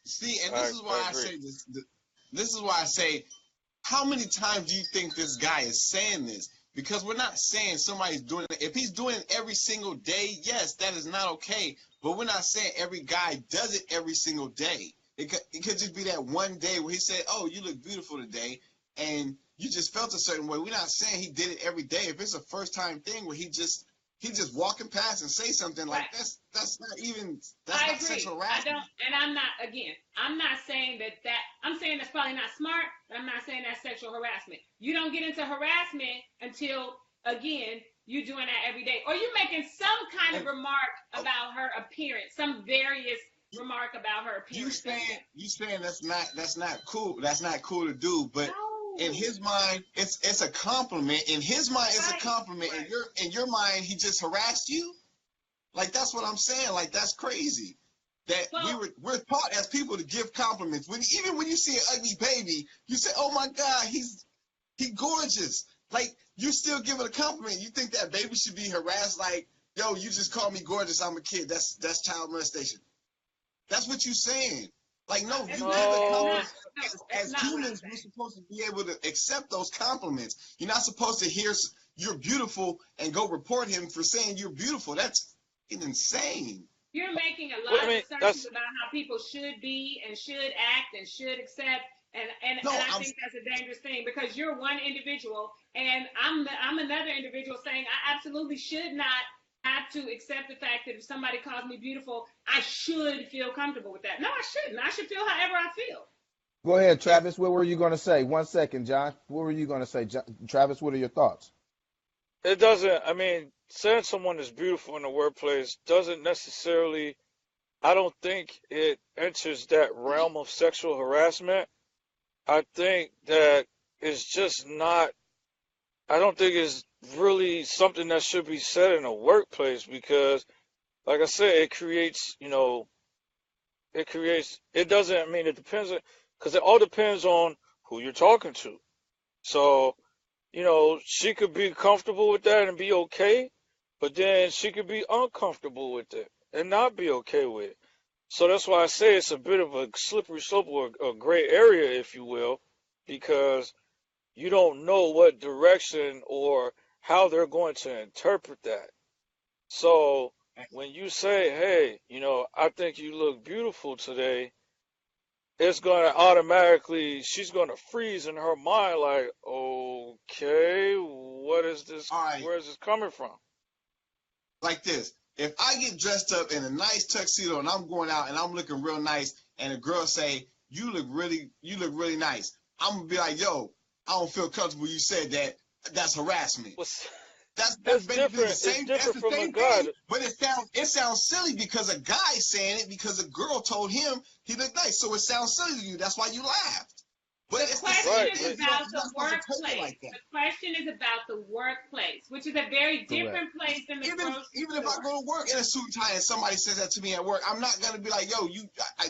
See, and I this is I why I agree. say this. This is why I say, how many times do you think this guy is saying this? Because we're not saying somebody's doing it. If he's doing it every single day, yes, that is not okay. But we're not saying every guy does it every single day. It could just be that one day where he said, "Oh, you look beautiful today," and you just felt a certain way. We're not saying he did it every day. If it's a first time thing where he just walking past and say something like, Right. that's I not agree. sexual I harassment. don't, and I'm not saying I'm saying that's probably not smart, but I'm not saying that's sexual harassment. You don't get into harassment until, again, you're doing that every day. Or you're making some kind of And remark oh, about her appearance, some various remark about her you appearance every saying day. you saying that's not cool. That's not cool to do. But in No. his mind, it's a compliment. In his mind, it's a Right. compliment. Right. In your mind, he just harassed you. Like, that's what I'm saying. Like, that's crazy. that Well, we're taught as people to give compliments. Even when you see an ugly baby, you say, "Oh my God, he's gorgeous." Like, you still give it a compliment. You think that baby should be harassed? Like, yo, you just called me gorgeous. I'm a kid. That's child molestation. That's what you're saying. Like, no, it's you not. give a It's No, not. compliment. No, it's As not what I'm humans, we're saying. supposed to be able to accept those compliments. You're not supposed to hear you're beautiful and go report him for saying you're beautiful. That's insane. You're making a well, I lot of mean, assumptions that's about how people should be and should act and should accept, No, and I think that's a dangerous thing because you're one individual and I'm another individual saying I absolutely should not have to accept the fact that if somebody calls me beautiful, I should feel comfortable with that. No, I shouldn't. I should feel however I feel. Go ahead, if Travis. What were you going to say? 1 second, John. What were you going to say, Travis? What are your thoughts? it doesn't. I mean, saying someone is beautiful in the workplace doesn't necessarily. I don't think it enters that realm of sexual harassment. I think that it's just not. I don't think it's really something that should be said in a workplace because, like I said, it creates. It creates. It doesn't. I mean, it depends because it all depends on who you're talking to. So, she could be comfortable with that and be okay, but then she could be uncomfortable with it and not be okay with it. So that's why I say it's a bit of a slippery slope or a gray area, if you will, because you don't know what direction or how they're going to interpret that. So when you say, hey, I think you look beautiful today, it's going to automatically, she's going to freeze in her mind like, okay, what is this? all right, Where is this coming from? like this. If I get dressed up in a nice tuxedo and I'm going out and I'm looking real nice, and a girl say, you look really nice," I'm gonna be like, "Yo, I don't feel comfortable. You said that. That's harassment." What's That's it's basically the different. It's same. That's different the from a same guy. thing, but it sounds silly because a guy saying it because a girl told him he looked nice, so it sounds silly to you. That's why you laughed. But The it's the question same Right, is thing. but You're about the not supposed to take it workplace. like that. The question is about the workplace, which is a very Correct. different place than the Even grocery even if I store. go to work in a suit and tie and somebody says that to me at work, I'm not gonna be like, "Yo,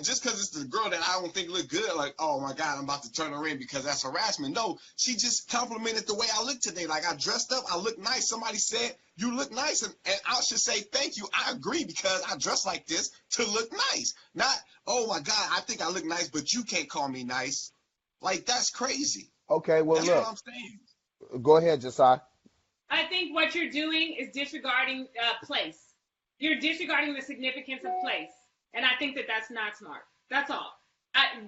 just because it's the girl that I don't think look good, like, oh my God, I'm about to turn her in because that's harassment." No, she just complimented the way I look today. Like, I dressed up, I look nice. Somebody said you look nice, and I should say thank you. I agree because I dress like this to look nice. Not, oh my God, I think I look nice, but you can't call me nice. Like, that's crazy. Okay, well, That's what look. I'm saying. Go ahead, Josiah. I think what you're doing is disregarding place. You're disregarding the significance of place, and I think that that's not smart. That's all.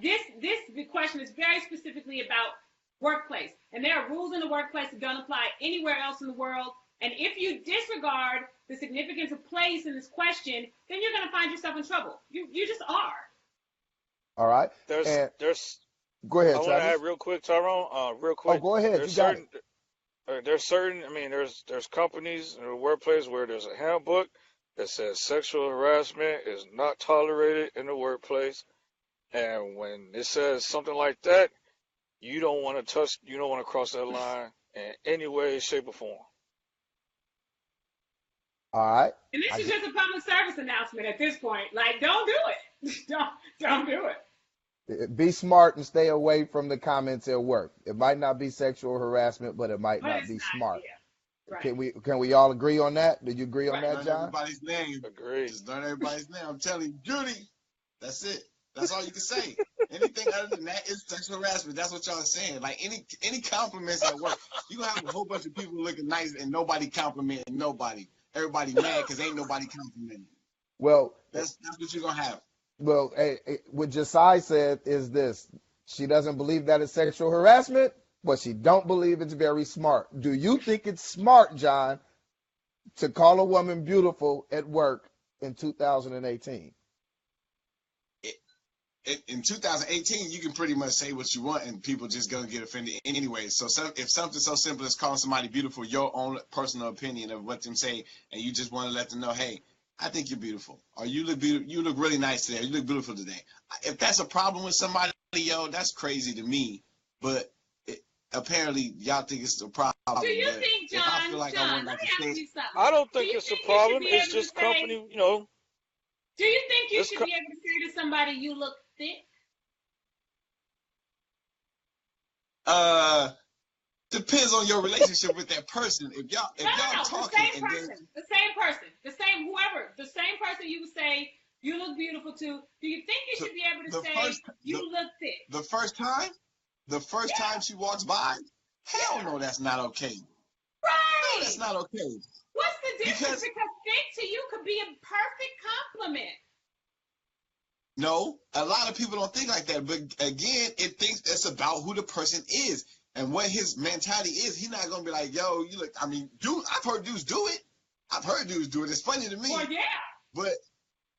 The question is very specifically about workplace, and there are rules in the workplace that don't apply anywhere else in the world. And if you disregard the significance of place in this question, then you're going to find yourself in trouble. You just are. All right. there's And there's go I ahead, want to Travis. add real quick, Tyrone. Real Oh, quick. go ahead. You There's got it. certain there's certain. I mean, there's companies in the workplace where there's a handbook that says sexual harassment is not tolerated in the workplace, and when it says something like that, you don't want to cross that line in any way, shape, or form. All right. And this I is get, just a public service announcement at this point. Like, don't do it. Don't do it. be smart and stay away from the comments at work. It might not be sexual harassment, but it might But not it's be not. smart. Yeah. Right. Can we all agree on that? Do you agree on Right. that, Learn John? everybody's name. Agreed. Just learn everybody's name. I'm telling you, Judy. That's it. That's all you can say. Anything other than that is sexual harassment. That's what y'all are saying. Like, any compliments at work, you gonna have a whole bunch of people looking nice and nobody complimenting nobody. Everybody mad because ain't nobody complimenting. Well, That's what you're gonna have. what Josiah said is this: she doesn't believe that it's sexual harassment, but she don't believe it's very smart. Do you think it's smart, John, to call a woman beautiful at work in 2018? In 2018, you can pretty much say what you want, and people just gonna get offended anyway. So if something so simple as calling somebody beautiful, your own personal opinion of what them say, and you just want to let them know, hey, I think you're beautiful, or you look beautiful, you look really nice today, or you look beautiful today. If that's a problem with somebody, yo, that's crazy to me. But apparently, y'all think it's a problem. Do you But think, if I feel John? like I John, wouldn't let like me to ask say, you something. I don't Do think you it's a think you should problem. be It's able to just say? company. Do you think you This should co- be able to say to somebody, you look thick? Uh, Depends on your relationship with that person. No, If y'all no, no. The talking same and then person. The same person. The same whoever. The same person you would say you look beautiful to. Do you think you so should be able to the say first you look thick? the first time, the first Yeah, time she walks by, hell yeah. no, that's not okay. No, that's Right. not okay. What's the difference? Because Because thick to you could be a perfect compliment. no, a lot of people don't think like that. But again, it thinks it's about who the person is and what his mentality is. He's not gonna be like, yo, you look. I mean, dude, I've heard dudes do it. I've heard dudes do it. It's funny to Well, me, yeah.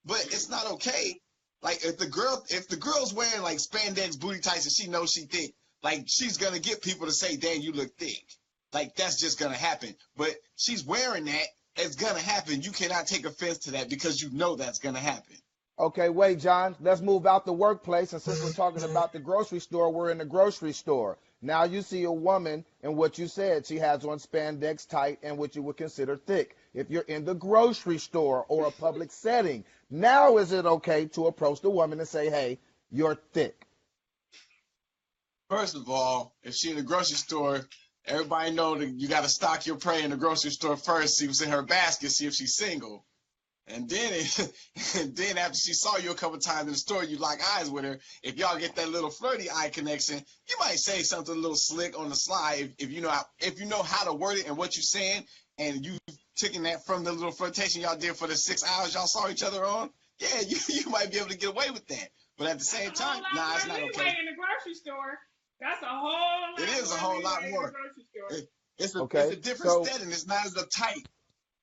but it's not okay. Like if the girl's wearing like spandex booty tights and she knows she thick, like she's gonna get people to say, "Damn, you look thick." Like that's just gonna happen. But she's wearing that. It's gonna happen. You cannot take offense to that because you know that's gonna happen. Okay, wait, John. Let's move out the workplace. And since we're talking about the grocery store, we're in the grocery store. Now you see a woman, and what you said, she has on spandex tight and what you would consider thick. If you're in the grocery store or a public setting, now is it okay to approach the woman and say, hey, you're thick? First of all, if she in the grocery store, everybody know that you got to stock your prey in the grocery store first. See what's in her basket. See if she's single. And then, and then after she saw you a couple times in the store, you lock eyes with her. If y'all get that little flirty eye connection, you might say something a little slick on the slide if you know how to word it and what you're saying, and you taking that from the little flirtation y'all did for the 6 hours y'all saw each other on. Yeah, you might be able to get away with that. But at the That's same a whole time, lot nah, it's more not leeway okay. in the grocery store. That's a whole lot It is a more whole lot leeway in the more. grocery store. It's Okay, a different so setting. It's not as uptight.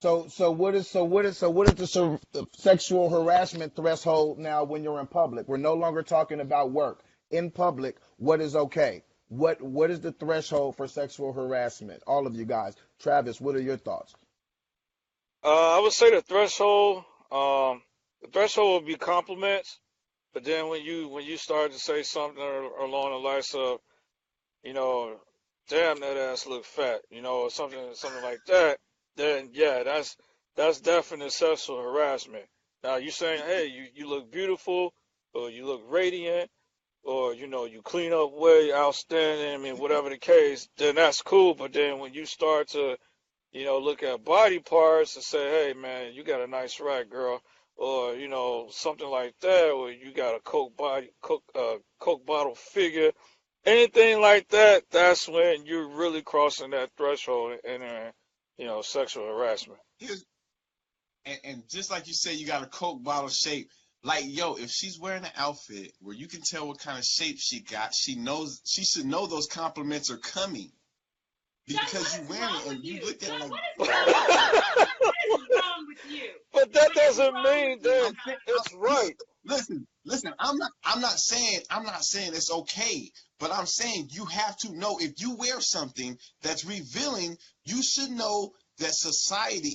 what is the sexual harassment threshold now when you're in public? We're no longer talking about work. In public, what is okay? What is the threshold for sexual harassment? All of you guys. Travis, what are your thoughts? I would say the threshold would be compliments, but then when you start to say something along the lines of, you know, damn that ass look fat, or something like that, then yeah, that's definite sexual harassment. Now you saying, hey, you look beautiful, or you look radiant, or you clean up way outstanding. I mean, whatever the case, then that's cool. But then when you start to look at body parts and say, hey, man, you got a nice rack, girl, or, something like that, or you got a Coke bottle figure, anything like that, that's when you're really crossing that threshold and, sexual harassment. Here's and just like you said, you got a Coke bottle shape. Like, yo, if she's wearing an outfit where you can tell what kind of shape she got, she should know those compliments are coming John, because what you is wearing wrong it with and you you? looked at it John, like. what is wrong with you? What is wrong with you? But that What is doesn't wrong with mean you, that I'm saying, John? it's right. listen. I'm not saying it's okay, but I'm saying you have to know if you wear something that's revealing, you should know that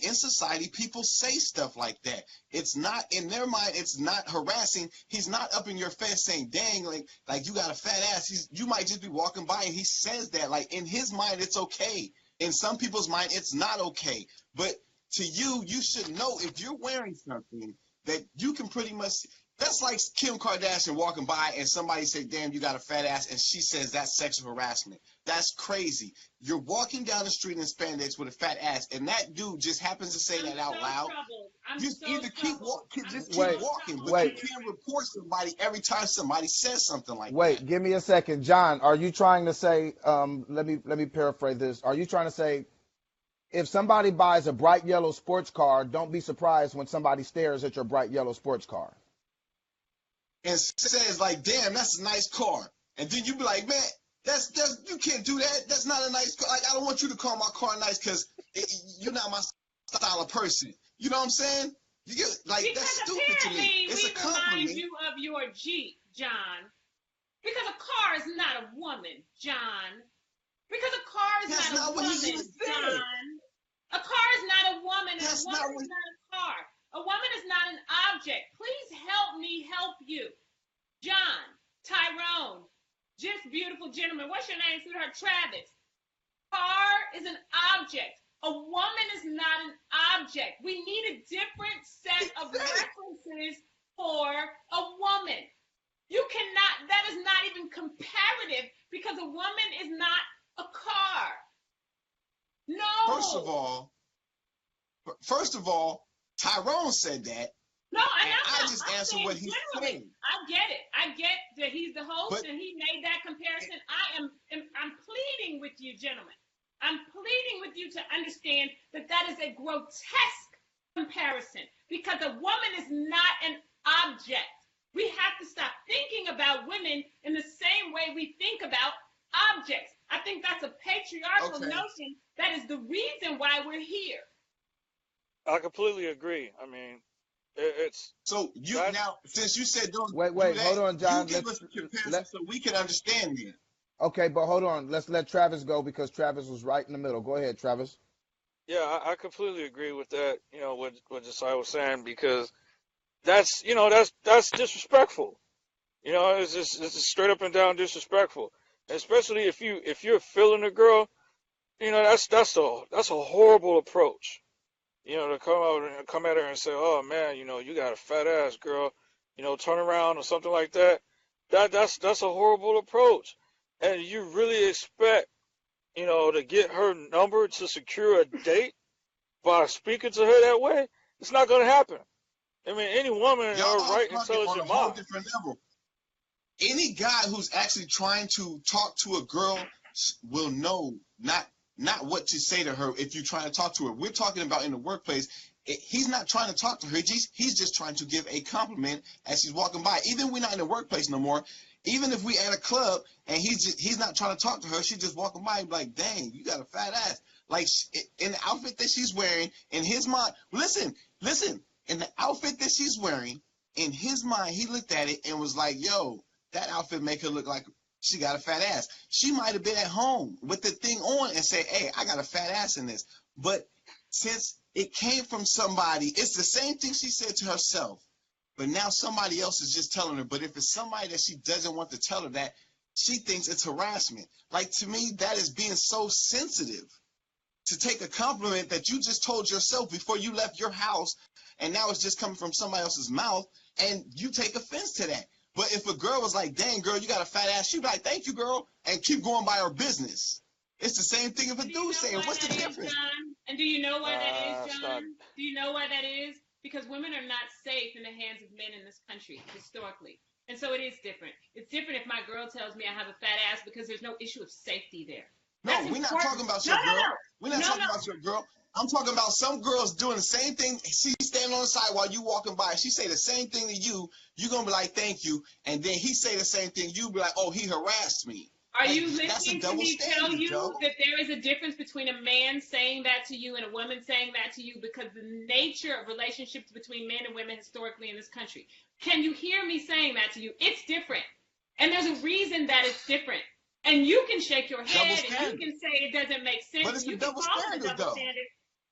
in society, people say stuff like that. It's not in their mind. It's not harassing. He's not up in your face saying, "Dang, like you got a fat ass." You might just be walking by and he says that. Like in his mind, it's okay. In some people's mind, it's not okay. But to you, you should know if you're wearing something that you can pretty much. That's like Kim Kardashian walking by and somebody say, "Damn, you got a fat ass," and she says that's sexual harassment. That's crazy. You're walking down the street in spandex with a fat ass, and that dude just happens to say I'm that out so loud. troubled. I'm Just so either troubled. I'm just so keep Wait, walking, troubled but by you wait, your can't report somebody every time somebody says something like that. wait. Give me a second, John. Are you trying to say? Let me paraphrase this. Are you trying to say if somebody buys a bright yellow sports car, don't be surprised when somebody stares at your bright yellow sports car? And says like, "Damn, that's a nice car," and then you be like, "Man, that's you can't do that. That's not a nice car. Like, I don't want you to call my car nice because you're not my style of person." You know what I'm saying? You get like because that's stupid to me. apparently It's a we remind compliment. you of your Jeep, John. Because a car is not a woman, John. Because a car is That's not a not what he woman, even said. John. A car is not a woman, and a That's woman not what. is not a car. A woman is not an object. Please help me help you. John, Tyrone, just beautiful gentleman. What's your name, sweetheart? Travis. Car is an object. A woman is not an object. We need a different set of Exactly. references First of all, Tyrone said that. No, And I I'm just I'm answered saying what he's generally. saying. I get it. I get that he's the host But and he made that comparison. I'm pleading with you, gentlemen. I'm pleading with you to understand that that is a grotesque comparison because a woman is not an object. We have to stop thinking about women in the same way we think about objects. I think that's a patriarchal okay. notion that is the reason why we're here. I completely agree. I mean, it's So you that. now, since you said don't Wait, do wait, that, hold on, you John. give us a comparison Let so we can understand then. okay, but hold on. Let's let Travis go because Travis was right in the middle. Go ahead, Travis. Yeah, I completely agree with that. You know what Josiah was saying because that's that's disrespectful. You know, it's just straight up and down disrespectful. Especially if you're feeling a girl, you know that's a horrible approach. You know, to come out and come at her and say, "Oh man, you know, you got a fat ass, girl," you know, turn around or something like that. That's a horrible approach. And you really expect, you know, to get her number to secure a date by speaking to her that way? It's not gonna happen. I mean, any woman in Y'all her are right talking on a intelligent whole mind. different level. Any guy who's actually trying to talk to a girl will know not what to say to her if you're trying to talk to her. We're talking about in the workplace. He's not trying to talk to her. He's just trying to give a compliment as she's walking by. Even we're not in the workplace no more. Even if we at a club and he's not trying to talk to her, she's just walking by and be like, "Dang, you got a fat ass." Like in the outfit that she's wearing, in his mind, listen, in the outfit that she's wearing, in his mind, he looked at it and was like, "Yo, that outfit make her look like she got a fat ass." She might have been at home with the thing on and say, "Hey, I got a fat ass in this." But since it came from somebody, it's the same thing she said to herself. But now somebody else is just telling her. But if it's somebody that she doesn't want to tell her that, she thinks it's harassment. Like, to me, that is being so sensitive to take a compliment that you just told yourself before you left your house, and now it's just coming from somebody else's mouth, and you take offense to that. But if a girl was like, "Dang, girl, you got a fat ass," she'd be like, "Thank you, girl," and keep going by her business. It's the same thing if a And do you dude's know saying, why "What's the that is, difference?" John? And do you know why that is, It's not. John? Do you know why that is? Because women are not safe in the hands of men in this country, historically. And so it is different. It's different if my girl tells me I have a fat ass because there's no issue of safety there. No, That's we're not important. talking about No, your no, girl. no. We're not No, talking no. about your girl. I'm talking about some girls doing the same thing. She's standing on the side while you walking by. She say the same thing to you. You're going to be like, "Thank you." And then he say the same thing. You be like, "Oh, he harassed me." Are Like, you that's a listening to double me tell standard, you Joe. that there is a difference between a man saying that to you and a woman saying that to you because the nature of relationships between men and women historically in this country? Can you hear me saying that to you? It's different. And there's a reason that it's different. And you can shake your Double head and you standard. can say it doesn't make sense But it's and a you can double call it a standard, double though. standard.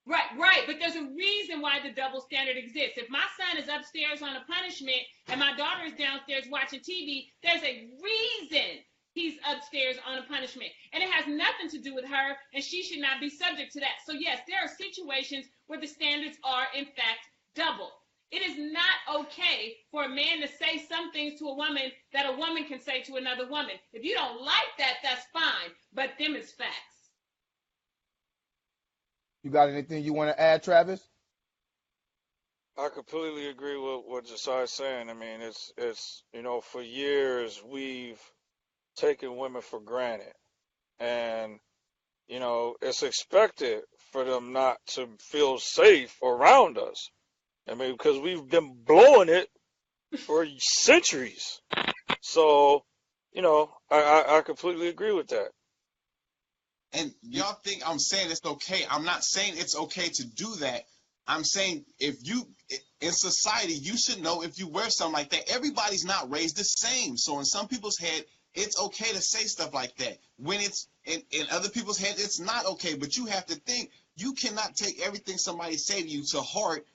Right, right. But there's a reason why the double standard exists. If my son is upstairs on a punishment and my daughter is downstairs watching TV, there's a reason he's upstairs on a punishment. And it has nothing to do with her, and she should not be subject to that. So, yes, there are situations where the standards are, in fact, double. It is not okay for a man to say some things to a woman that a woman can say to another woman. If you don't like that, that's fine. But them is facts. You got anything you want to add, Travis? I completely agree with what Josiah's saying. I mean, it's you know, for years we've taken women for granted, and you know, it's expected for them not to feel safe around us. I mean, because we've been blowing it for centuries. So, you know, I completely agree with that. And y'all think I'm saying it's okay. I'm not saying it's okay to do that. I'm saying if you, in society, you should know if you wear something like that. Everybody's not raised the same. So in some people's head, it's okay to say stuff like that. When it's in other people's head, it's not okay. But you have to think, you cannot take everything somebody say to you to heart.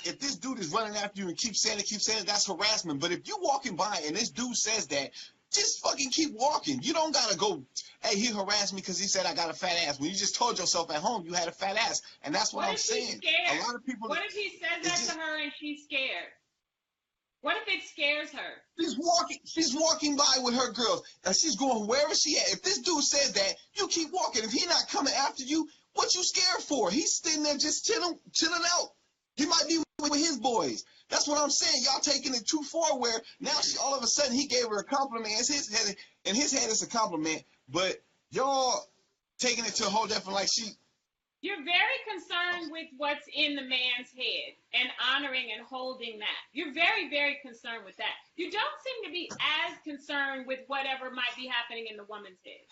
If this dude is running after you and keep saying it, that's harassment. But if you walking by and this dude says that, just fucking keep walking. You don't gotta go, "Hey, he harassed me because he said I got a fat ass." When you just told yourself at home you had a fat ass. And that's what What I'm if he's saying. A scared? lot of people, What if he says it's that just, to her and she's scared? What if it scares her? she's walking by with her girls. And she's going wherever she at. If this dude says that, you keep walking. If he not coming after you, What you scared for? He's sitting there just chilling out. He might be with his boys. That's what I'm saying. Y'all taking it too far where now all of a sudden he gave her a compliment. In his head it's a compliment, but y'all taking it to a whole different, like she. You're very concerned with what's in the man's head and honoring and holding that. You're very, very concerned with that. You don't seem to be as concerned with whatever might be happening in the woman's head.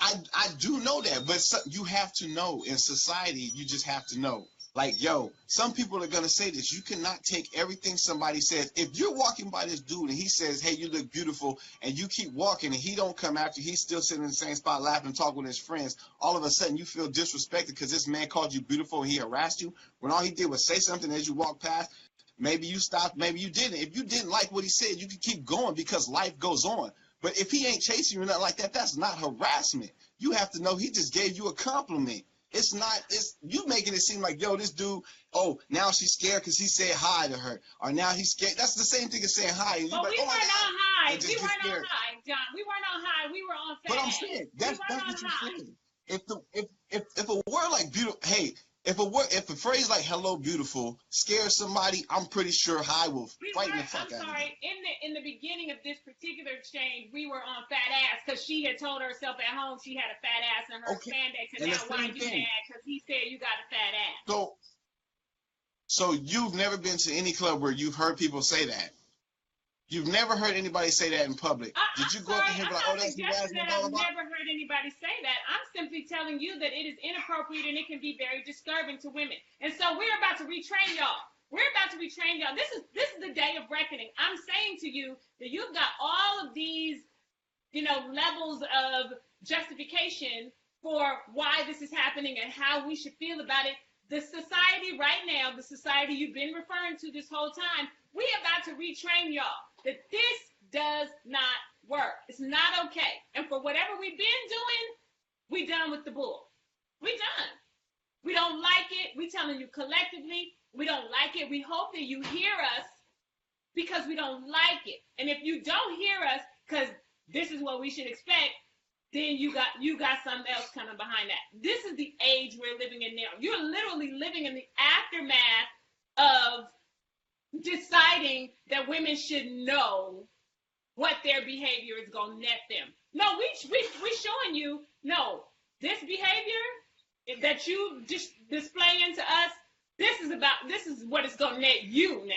I do know that, but you have to know in society, you just have to know. Like, yo, some people are going to say this. You cannot take everything somebody says. If you're walking by this dude and he says, hey, you look beautiful, and you keep walking and he don't come after you, he's still sitting in the same spot laughing and talking with his friends, all of a sudden you feel disrespected because this man called you beautiful and he harassed you, when all he did was say something as you walked past. Maybe you stopped, maybe you didn't. If you didn't like what he said, you can keep going because life goes on. But if he ain't chasing you or nothing like that, that's not harassment. You have to know he just gave you a compliment. It's not, it's you making it seem like, yo, this dude, oh, now she's scared because he said hi to her. Or now he's scared. That's the same thing as saying hi. And But like, we oh weren't on high. and We just weren't get on scared. high, John. We weren't on high. We were on fat. But I'm saying, that's what you're high. saying. If a word like beautiful, hey, if a phrase like hello beautiful scares somebody, I'm pretty sure hi will frighten the fuck out of them. In the beginning of this particular exchange, we were on fat ass because she had told herself at home she had a fat ass in her spandex, and now why you mad? Because he said you got a fat ass. So you've never been to any club where you've heard people say that? You've never heard anybody say that in public? Did you go up to him and be like, oh, that's harassment, blah, blah, blah? I've never heard anybody say that. I'm simply telling you that it is inappropriate and it can be very disturbing to women. And so we're about to retrain y'all. We're about to retrain y'all. This is the day of reckoning. I'm saying to you that you've got all of these, levels of justification for why this is happening and how we should feel about it. The society right now, the society you've been referring to this whole time, we're about to retrain y'all that this does not work. It's not okay. And for whatever we've been doing, we done with the bull. We done. We don't like it. We telling you collectively, we don't like it. We hope that you hear us because we don't like it. And if you don't hear us because this is what we should expect, then you got something else coming behind that. This is the age we're living in now. You're literally living in the aftermath of deciding that women should know what their behavior is going to net them. No, we showing you, no, this behavior that you just displaying to us, this is what it's going to net you now.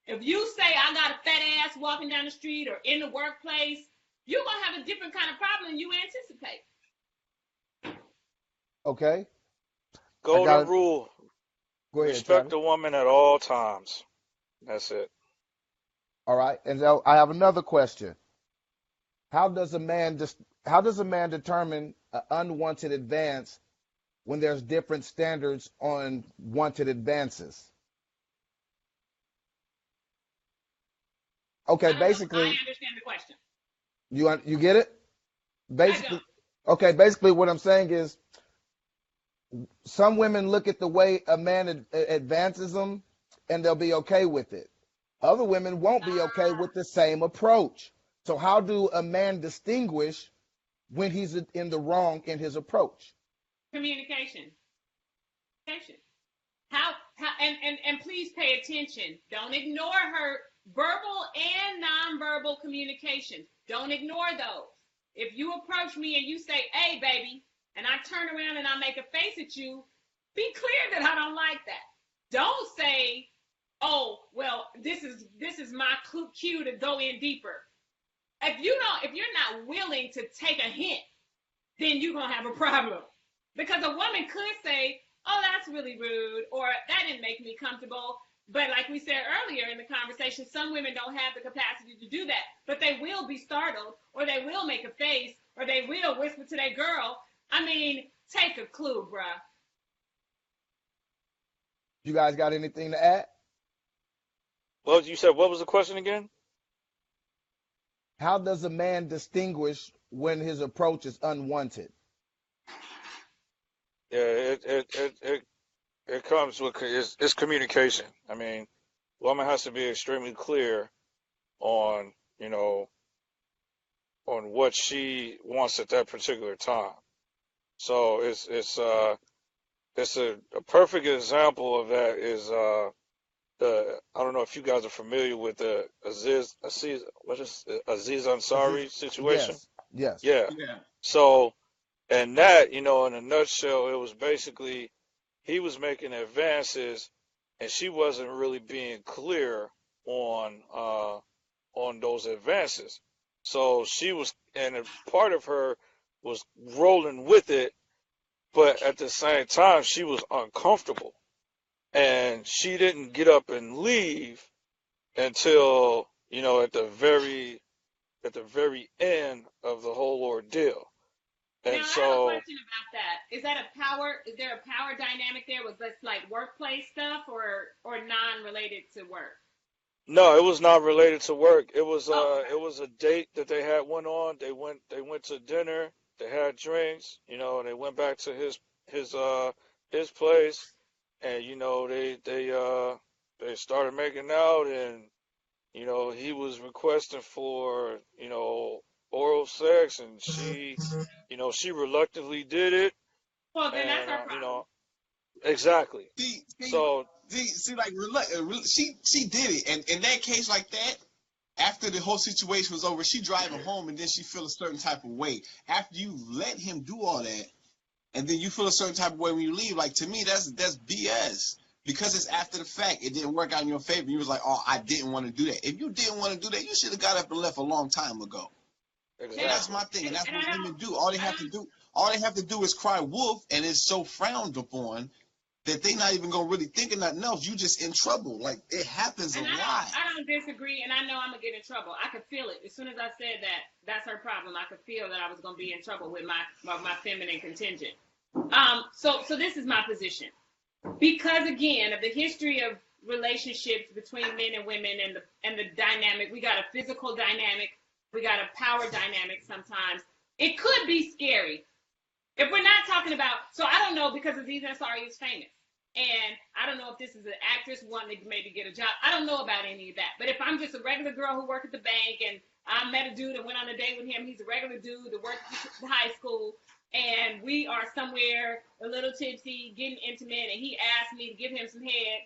If you say I got a fat ass walking down the street or in the workplace, you're going to have a different kind of problem than you anticipate. Okay. Golden rule. Go ahead. Respect the woman at all times. That's it. All right. And now I have another question. How does a man determine an unwanted advance when there's different standards on wanted advances? Okay, basically. I understand the question. You get it? Basically. Okay, basically what I'm saying is some women look at the way a man advances them and they'll be okay with it. Other women won't be okay with the same approach. So how do a man distinguish when he's in the wrong in his approach? Communication. How and please pay attention. Don't ignore her verbal and nonverbal communication. Don't ignore those. If you approach me and you say, hey, baby, and I turn around and I make a face at you, be clear that I don't like that. Don't say, oh, well, this is my cue to go in deeper. If you're not willing to take a hint, then you're going to have a problem. Because a woman could say, oh, that's really rude, or that didn't make me comfortable. But like we said earlier in the conversation, some women don't have the capacity to do that. But they will be startled, or they will make a face, or they will whisper to their girl. I mean, take a clue, bruh. You guys got anything to add? Well, you said, what was the question again? How does a man distinguish when his approach is unwanted? Yeah, it comes with it's communication. I mean, woman has to be extremely clear on on what she wants at that particular time. So it's a perfect example of that is I don't know if you guys are familiar with the Aziz Aziz. Ansari situation. Yes, yes. Yeah. Yeah. So and that, in a nutshell, it was basically he was making advances and she wasn't really being clear on those advances. So she was, and a part of her was rolling with it, but at the same time she was uncomfortable, and she didn't get up and leave until at the very end of the whole ordeal. Now And I have a so question about that. Is that a power? Is there a power dynamic there? Was this like workplace stuff or non-related to work? no, it was not related to work. It was Oh, okay. a date that they had went on. They went to dinner. They had drinks, and they went back to his his place, and they started making out, and he was requesting for oral sex, and she reluctantly did it, Well, then that's and our problem. exactly. See, see, So like she did it, and in that case like that, after the whole situation was over, she driving home, and then she feel a certain type of way. After you let him do all that, and then you feel a certain type of way when you leave. Like, to me, that's BS. Because it's after the fact, it didn't work out in your favor. You was like, oh, I didn't want to do that. If you didn't want to do that, you should have got up and left a long time ago. And Now, that's exactly. my thing, and that's and what I women don't, do. I don't. All they have to do is cry wolf, and it's so frowned upon that they not even gonna really think of nothing else. You just in trouble. Like, it happens a And lot. I don't disagree, and I know I'm gonna get in trouble. I could feel it as soon as I said that. That's her problem. I could feel that I was gonna be in trouble with my feminine contingent. So this is my position because again of the history of relationships between men and women and the dynamic. We got a physical dynamic. We got a power dynamic. Sometimes it could be scary if we're not talking about. So I don't know because Aziz Ansari is famous. And I don't know if this is an actress wanting to maybe get a job. I don't know about any of that. But if I'm just a regular girl who worked at the bank and I met a dude and went on a date with him, he's a regular dude that worked at high school, and we are somewhere a little tipsy, getting intimate, and he asked me to give him some head.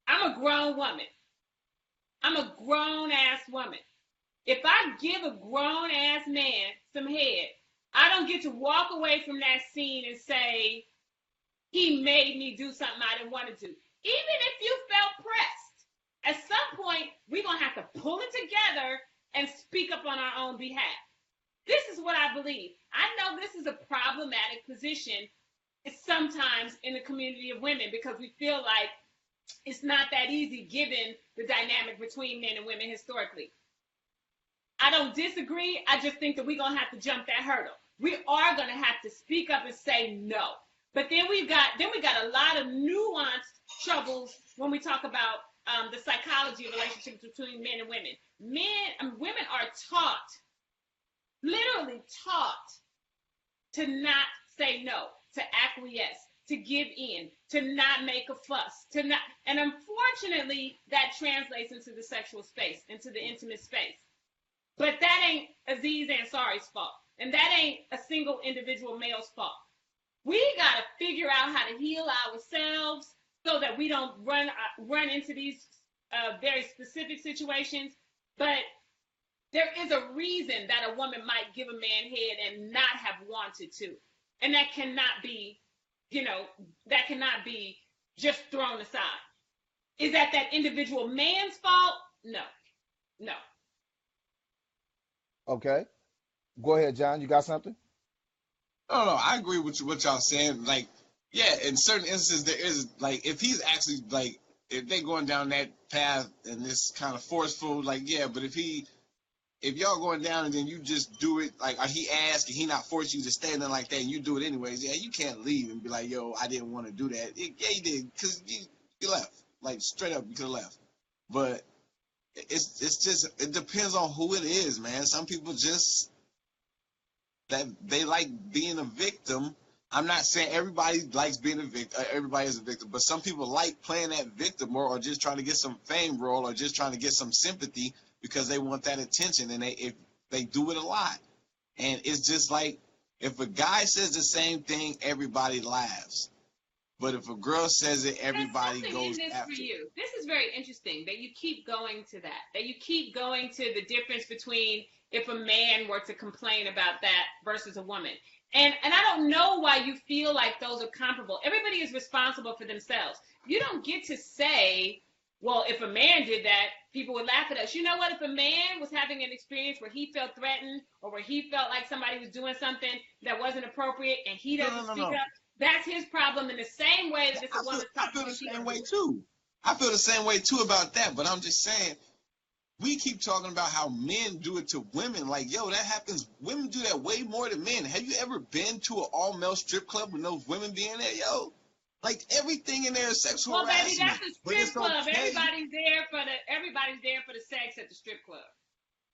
I'm a grown woman. I'm a grown ass woman. If I give a grown ass man some head, I don't get to walk away from that scene and say, he made me do something I didn't want to do. Even if you felt pressed, at some point, we're going to have to pull it together and speak up on our own behalf. This is what I believe. I know this is a problematic position sometimes in the community of women because we feel like it's not that easy given the dynamic between men and women historically. I don't disagree. I just think that we're going to have to jump that hurdle. We are going to have to speak up and say no. But then we got a lot of nuanced troubles when we talk about the psychology of relationships between men and women. Women are taught, literally taught, to not say no, to acquiesce, to give in, to not make a fuss, to not, and unfortunately, that translates into the sexual space, into the intimate space. But that ain't Aziz Ansari's fault, and that ain't a single individual male's fault. We got to figure out how to heal ourselves so that we don't run into these very specific situations. But there is a reason that a woman might give a man head and not have wanted to, and that cannot be, just thrown aside. Is that individual man's fault? No, no. Okay. Go ahead, John. You got something? No, I agree with what y'all saying. Like, yeah, in certain instances, there is, like, if he's actually, like, if they going down that path and it's kind of forceful, like, yeah, but if y'all going down and then you just do it, like, or he asked and he not force you to stand there like that and you do it anyways, yeah, you can't leave and be like, yo, I didn't want to do that. Yeah, you did, because you left. Like, straight up, you could have left. But it's just, it depends on who it is, man. Some people just, that they like being a victim. I'm not saying everybody likes being a victim. Everybody is a victim, but some people like playing that victim or just trying to get some fame role or just trying to get some sympathy because they want that attention, and if they do it a lot, and it's just like If a guy says the same thing, everybody laughs. But if a girl says it, There's everybody something in goes this for after it. you. This is very interesting that you keep going to that. That you keep going to the difference between if a man were to complain about that versus a woman. And I don't know why you feel like those are comparable. Everybody is responsible for themselves. You don't get to say, well, if a man did that, people would laugh at us. You know what? If a man was having an experience where he felt threatened or where he felt like somebody was doing something that wasn't appropriate and he No, doesn't no, no, speak no. up, that's his problem in the same way that it's a woman's I problem feel the when she same doesn't way do it. too. I feel the same way too about that. But I'm just saying, we keep talking about how men do it to women. Like, yo, that happens. Women do that way more than men. Have you ever been to an all-male strip club with those women being there, yo? Like, everything in there is sexual Well, baby, harassment. that's a But strip it's club. okay. Everybody's there for the sex at the strip club.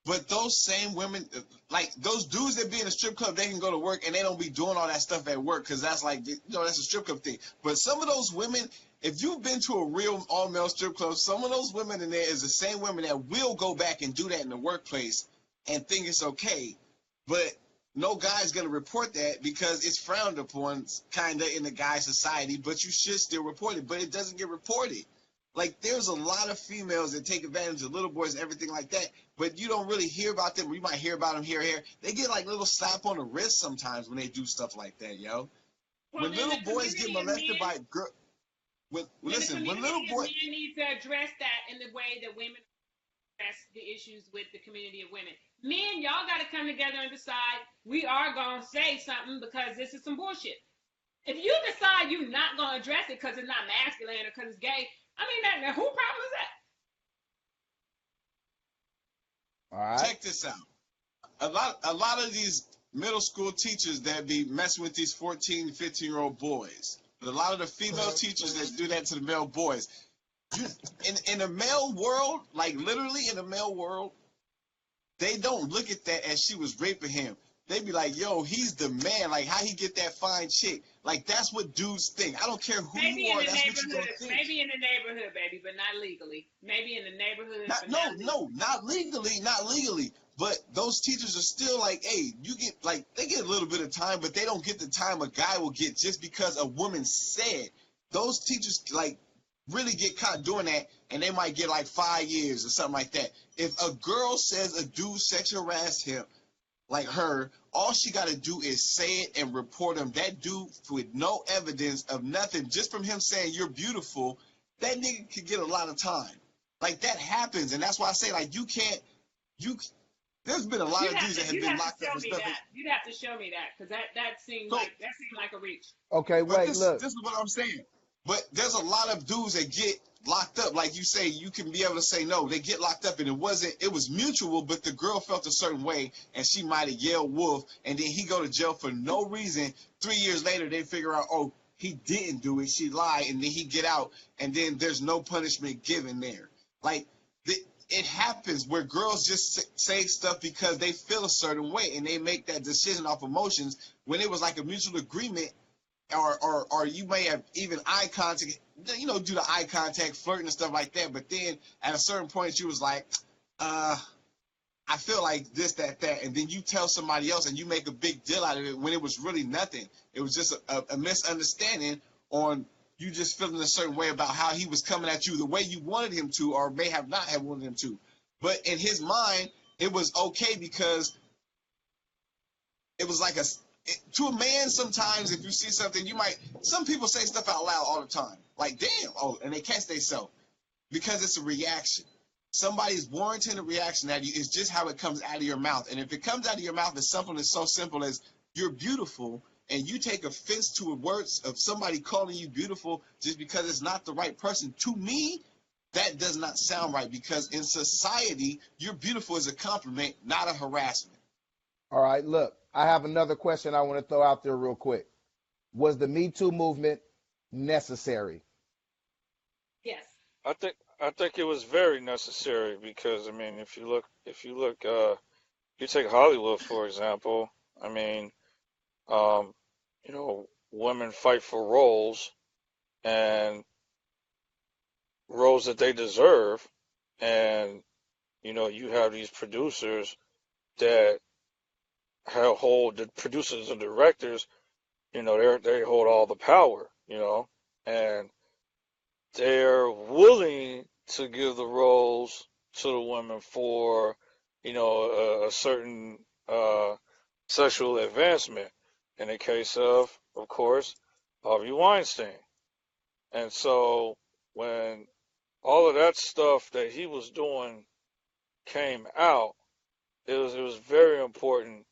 But those same women, like those dudes that be in a strip club, they can go to work and they don't be doing all that stuff at work because that's like, that's a strip club thing. But some of those women, if you've been to a real all-male strip club, some of those women in there is the same women that will go back and do that in the workplace and think it's okay. But no guy's going to report that because it's frowned upon kind of in the guy society, but you should still report it. But it doesn't get reported. Like, there's a lot of females that take advantage of little boys and everything like that, but you don't really hear about them. You might hear about them here or here. They get, like, little slap on the wrist sometimes when they do stuff like that, yo. Well, When then little the boys get community of molested men, by girl, then the listen, when little community of boy, men needs to address that in the way that women address the issues with the community of women. Men, y'all got to come together and decide we are going to say something because this is some bullshit. If you decide you're not going to address it because it's not masculine or because it's gay, I mean, who problem is that? All right. check this out. A lot of these middle school teachers that be messing with these 14, 15-year-old boys, but a lot of the female teachers that do that to the male boys, you, in the male world, like literally in the male world, they don't look at that as she was raping him. They be like, yo, he's the man. Like, how he get that fine chick? Like, that's what dudes think. I don't care who Maybe you in are. the That's what you gonna neighborhood. think. Maybe in the neighborhood, baby, but not legally. Maybe in the neighborhood, Not, but no, not legally. no, not legally, not legally. But those teachers are still like, hey, you get like they get a little bit of time, but they don't get the time a guy will get just because a woman said. Those teachers like really get caught doing that, and they might get like 5 years or something like that. If a girl says a dude sexual harassed him, like her, all she got to do is say it and report him. That dude with no evidence of nothing, just from him saying you're beautiful, that nigga could get a lot of time. Like that happens, and that's why I say like you can't. You there's been a lot of dudes that have been locked up Show and me stuff. that. You'd have to show me that because that seemed So, like a reach. Okay, but wait, this look. is what I'm saying. But there's a lot of dudes that get locked up, like you say, you can be able to say no. They get locked up, and it was mutual, but the girl felt a certain way, and she might have yelled wolf, and then he go to jail for no reason. 3 years later, they figure out, oh, he didn't do it, she lied, and then he get out, and then there's no punishment given there. Like, it happens where girls just say stuff because they feel a certain way, and they make that decision off emotions when it was like a mutual agreement, or you may have even eye contact, do the eye contact, flirting and stuff like that. But then at a certain point, you was like, I feel like this, that, and then you tell somebody else and you make a big deal out of it when it was really nothing. It was just a misunderstanding on you just feeling a certain way about how he was coming at you the way you wanted him to, or may have not have wanted him to. But in his mind, it was okay because it was like to a man, sometimes if you see something, some people say stuff out loud all the time. Like, damn, oh, and they catch themselves because it's a reaction. Somebody's warranting a reaction at you. It's just how it comes out of your mouth. And if it comes out of your mouth as something that's so simple as you're beautiful, and you take offense to words of somebody calling you beautiful just because it's not the right person, to me, that does not sound right, because in society, you're beautiful is a compliment, not a harassment. All right, look. I have another question I want to throw out there real quick. Was the Me Too movement necessary? Yes. I think it was very necessary because I mean, you take Hollywood for example. I mean, um, women fight for and roles that they deserve, and you have these producers that hold the producers and directors, they hold all the power, and they're willing to give the roles to the women for, a certain sexual advancement. In the case of course, Harvey Weinstein. And so when all of that stuff that he was doing came out, it was very important,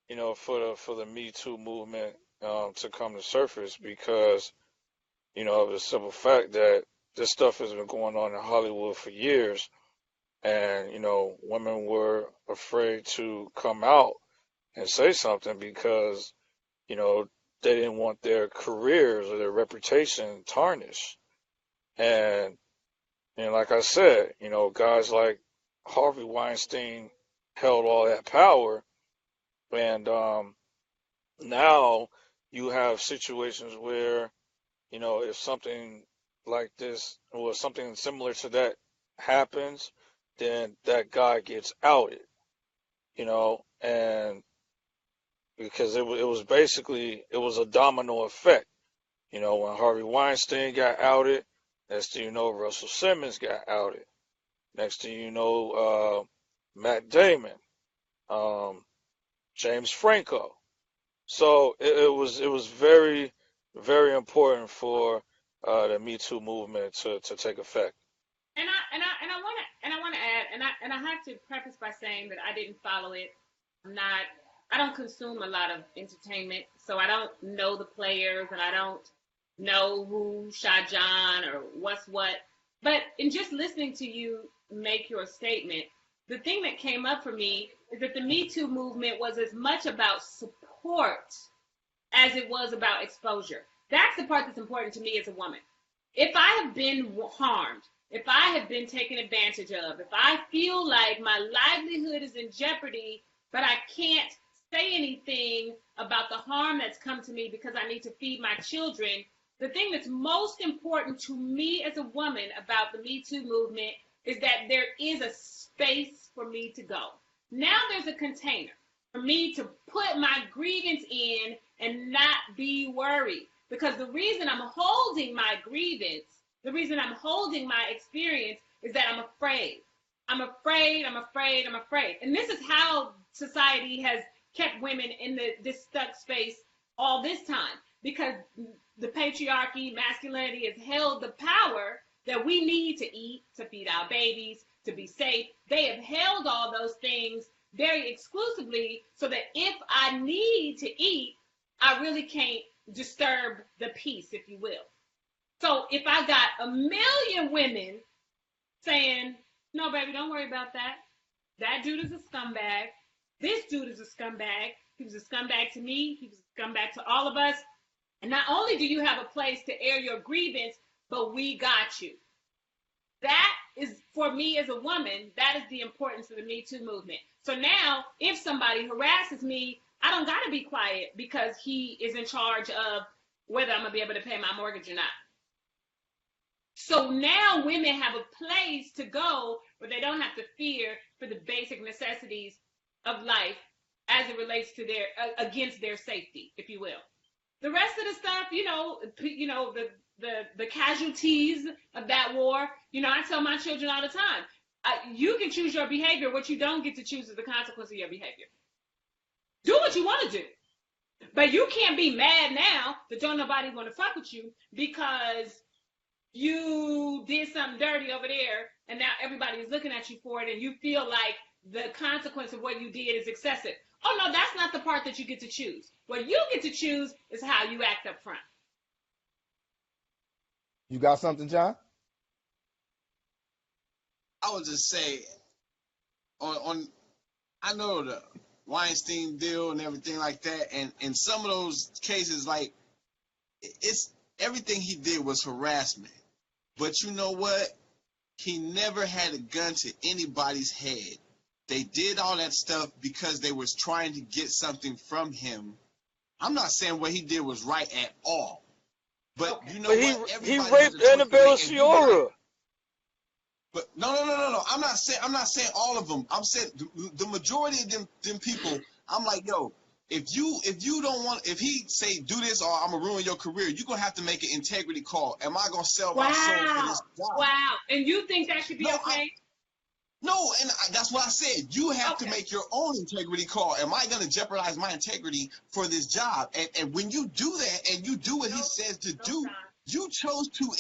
for the Me Too movement to come to surface because, of the simple fact that this stuff has been going on in Hollywood for years, and women were afraid to come out and say something because they didn't want their careers or their reputation tarnished. And like I said, guys like Harvey Weinstein held all that power, and now you have situations where if something like this or something similar to that happens, then that guy gets outed, and because it was basically it was a domino effect. When Harvey Weinstein got outed, next thing you know, Russell Simmons got outed. Next thing you know, Matt Damon, um, James Franco. So it was very very important for the Me Too movement to take effect. And I want to add, and I have to preface by saying that I didn't follow it. I don't consume a lot of entertainment, so I don't know the players and I don't know who shot John or what's what. But in just listening to you make your statement, the thing that came up for me is that the Me Too movement was as much about support as it was about exposure. That's the part that's important to me as a woman. If I have been harmed, if I have been taken advantage of, if I feel like my livelihood is in jeopardy, but I can't say anything about the harm that's come to me because I need to feed my children, the thing that's most important to me as a woman about the Me Too movement is that there is a space for me to go. Now there's a container for me to put my grievance in and not be worried. Because the reason I'm holding my grievance, the reason I'm holding my experience is that I'm afraid. I'm afraid, I'm afraid, I'm afraid. And this is how society has kept women in this stuck space all this time. Because the patriarchy, masculinity has held the power that we need to eat, to feed our babies, to be safe. They have held all those things very exclusively so that if I need to eat, I really can't disturb the peace, if you will. So if I got a million women saying, no, baby, don't worry about that. That dude is a scumbag. This dude is a scumbag. He was a scumbag to me. He was a scumbag to all of us. And not only do you have a place to air your grievance, but we got you. That is, for me as a woman, that is the importance of the Me Too movement. So now, if somebody harasses me, I don't got to be quiet because he is in charge of whether I'm going to be able to pay my mortgage or not. So now women have a place to go where they don't have to fear for the basic necessities of life as it relates to their, against their safety, if you will. The rest of the stuff, the casualties of that war, I tell my children all the time, you can choose your behavior. What you don't get to choose is the consequence of your behavior. Do what you want to do. But you can't be mad now that don't nobody want to fuck with you because you did something dirty over there and now everybody is looking at you for it and you feel like the consequence of what you did is excessive. Oh, no, that's not the part that you get to choose. What you get to choose is how you act up front. You got something, John? I would just say, on I know the Weinstein deal and everything like that, and in some of those cases, like it's everything he did was harassment. But you know what? He never had a gun to anybody's head. They did all that stuff because they was trying to get something from him. I'm not saying what he did was right at all. But you know what? He raped Annabelle Sciorra. But no. I'm not saying all of them. I'm saying the majority of them people. I'm like, yo, if you don't want, if he say do this or I'm gonna ruin your career, you're gonna have to make an integrity call. Am I gonna sell my soul for this job? Wow. And you think that should be okay? No, and that's what I said. You have to Okay. make your own integrity call. Am I going to jeopardize my integrity for this job? And when you do that and you do what he says to do, you chose to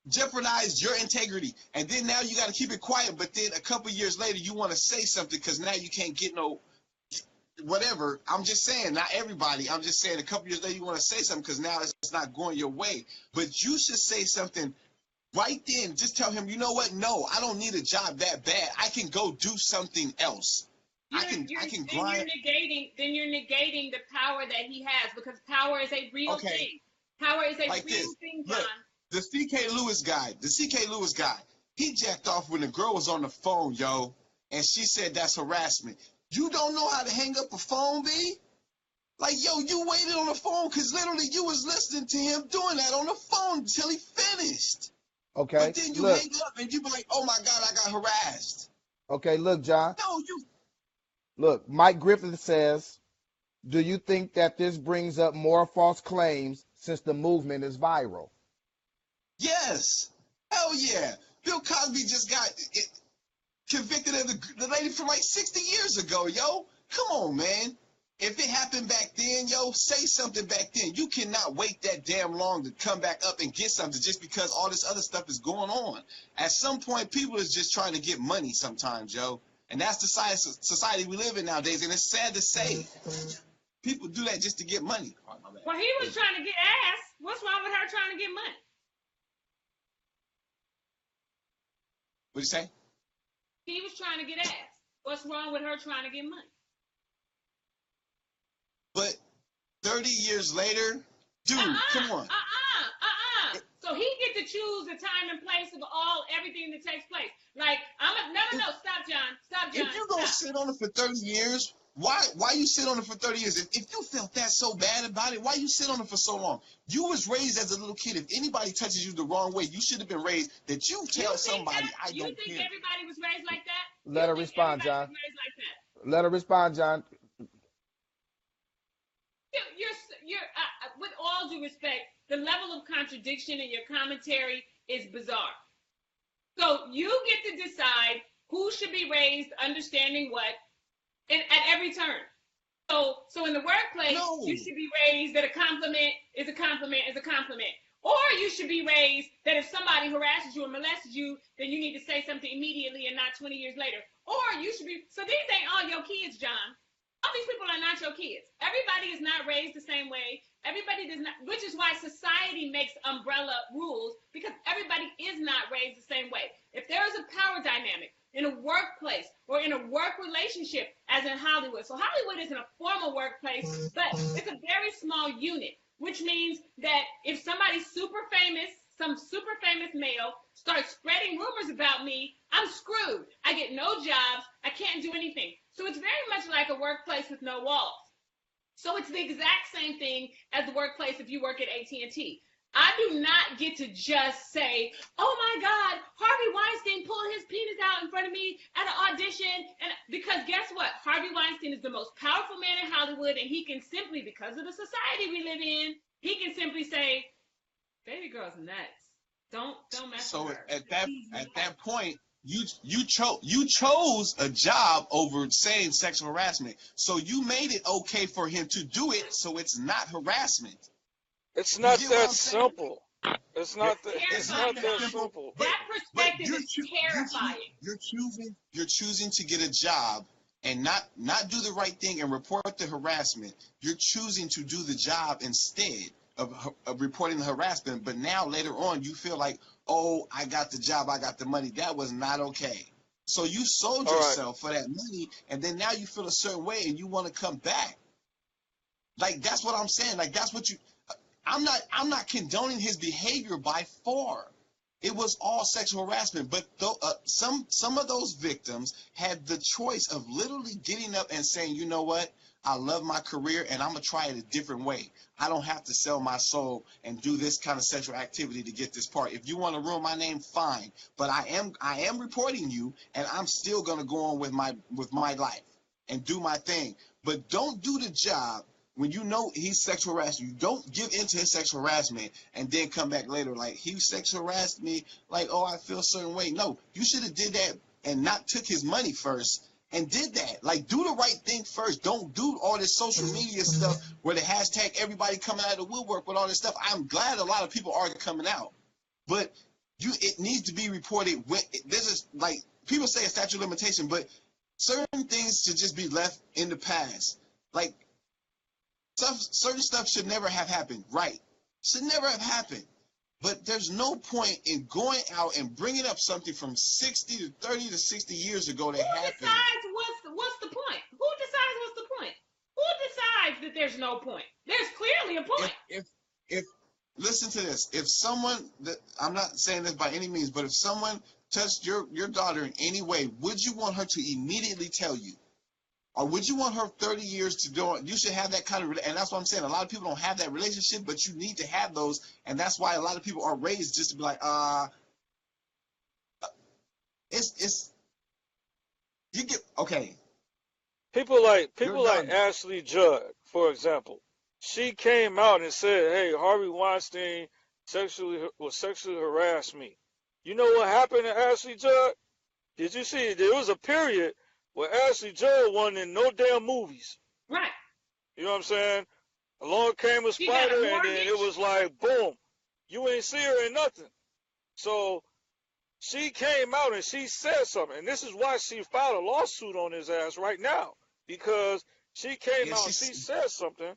jeopardize your integrity. And then now you got to keep it quiet. But then a couple years later, you want to say something because now you can't get no whatever. I'm just saying, not everybody. I'm just saying a couple years later, you want to say something because now it's not going your way. But you should say something right then. Just tell him, you know what? No, I don't need a job that bad. I can go do something else. I can grind. Then you're negating the power that he has, because power is a real thing. Power is a like real this. thing, John. Look, the CK Lewis guy, he jacked off when the girl was on the phone, yo, and she said that's harassment. You don't know how to hang up a phone, B? Like, yo, you waited on the phone because literally you was listening to him doing that on the phone until he finished. Okay. But then you hang up and you be like, oh my God, I got harassed. Okay, look, John. No, you. Look, Mike Griffith says, do you think that this brings up more false claims since the movement is viral? Yes. Hell yeah. Bill Cosby just got convicted of the lady from like 60 years ago, yo. Come on, man. If it happened back then, yo, say something back then. You cannot wait that damn long to come back up and get something just because all this other stuff is going on. At some point, people is just trying to get money sometimes, yo. And that's the society we live in nowadays. And it's sad to say. People do that just to get money. Well, he was trying to get ass. What's wrong with her trying to get money? What'd you say? He was trying to get ass. What's wrong with her trying to get money? But 30 years later, dude, come on. So he get to choose the time and place of everything that takes place. Like, no, stop, John. Stop, John. If you gonna sit on it for 30 years, why you sit on it for 30 years? If you felt that so bad about it, why you sit on it for so long? You was raised as a little kid. If anybody touches you the wrong way, you should have been raised that you tell somebody, I don't care. You think everybody was raised like that? Let her respond, John. Let her respond, John. You're with all due respect, the level of contradiction in your commentary is bizarre. So you get to decide who should be raised understanding what at every turn. So in the workplace, you should be raised that a compliment is a compliment is a compliment. Or you should be raised that if somebody harasses you or molested you, then you need to say something immediately and not 20 years later. Or you should be, so these ain't all your kids, John. All these people are not your kids. Everybody is not raised the same way. Everybody does not, which is why society makes umbrella rules, because everybody is not raised the same way. If there is a power dynamic in a workplace or in a work relationship, as in Hollywood. So Hollywood isn't a formal workplace, but it's a very small unit, which means that if somebody's super famous, some super famous male starts spreading rumors about me, I'm screwed. I get no jobs. I can't do anything. So it's very much like a workplace with no walls. So it's the exact same thing as the workplace if you work at AT&T. I do not get to just say, oh my God, Harvey Weinstein pulling his penis out in front of me at an audition. And because guess what? Harvey Weinstein is the most powerful man in Hollywood, and he can simply, because of the society we live in, he can simply say, baby girl's nuts. Don't mess with her. So at that point, you chose a job over saying sexual harassment. So you made it okay for him to do it, so it's not harassment. It's not that simple. It's not that simple. That perspective is terrifying. You're choosing to get a job and not do the right thing and report the harassment. You're choosing to do the job instead of reporting the harassment. But now later on, you feel like, oh, I got the job, I got the money. That was not okay. So you sold yourself for that money, and then now you feel a certain way and you want to come back. Like, that's what I'm saying. Like, that's what you. I'm not condoning his behavior by far. It was all sexual harassment, but some of those victims had the choice of literally getting up and saying, you know what, I love my career and I'm gonna try it a different way. I don't have to sell my soul and do this kind of sexual activity to get this part. If you want to ruin my name, fine. But I am reporting you, and I'm still gonna go on with my life. and do my thing. But don't do the job when you know he's sexual harassing you. Don't give into his sexual harassment and then come back later like he sexual harassed me, like, oh, I feel a certain way. No, you should have did that and not took his money first and did that. Like, do the right thing first. Don't do all this social media stuff where the hashtag everybody coming out of the woodwork with all this stuff. I'm glad a lot of people are coming out, but it needs to be reported. This is like people say a statute of limitation, but certain things should just be left in the past. Like certain stuff should never have happened. Right? Should never have happened. But there's no point in going out and bringing up something from 60 to 30 to 60 years ago that happened. Who decides what's the point? Who decides what's the point? Who decides that there's no point? There's clearly a point. If listen to this. If someone, I'm not saying this by any means, but if someone touched your daughter in any way, would you want her to immediately tell you? Or would you want her 30 years to do it? You should have that kind of, and that's what I'm saying. A lot of people don't have that relationship, but you need to have those, and that's why a lot of people are raised just to be like, you get, okay. People like Ashley Judd, for example. She came out and said, "Hey, Harvey Weinstein sexually harassed me." You know what happened to Ashley Judd? Did you see? There was a period where Ashley Judd wasn't in no damn movies. Right. You know what I'm saying? Along came a spider, and then it was like, boom, you ain't see her in nothing. So she came out and she said something, and this is why she filed a lawsuit on his ass right now, because she came out and she said something.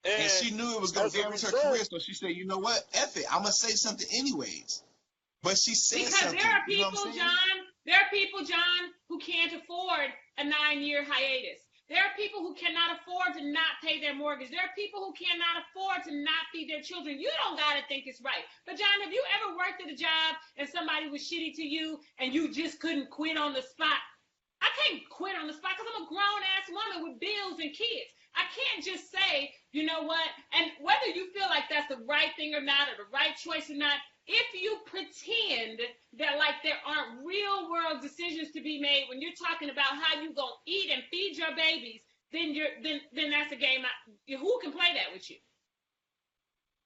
And she knew it was going to damage her career, so she said, you know what, F it, I'm going to say something anyways. But she said something. Because there are people, John, who can't afford a 9-year hiatus. There are people who cannot afford to not pay their mortgage. There are people who cannot afford to not feed their children. You don't got to think it's right. But, John, have you ever worked at a job and somebody was shitty to you and you just couldn't quit on the spot? I can't quit on the spot because I'm a grown-ass woman with bills and kids. I can't just say, you know what, and whether you feel like that's the right thing or not, or the right choice or not, if you pretend that like there aren't real world decisions to be made when you're talking about how you gonna eat and feed your babies, then that's a game. Who can play that with you?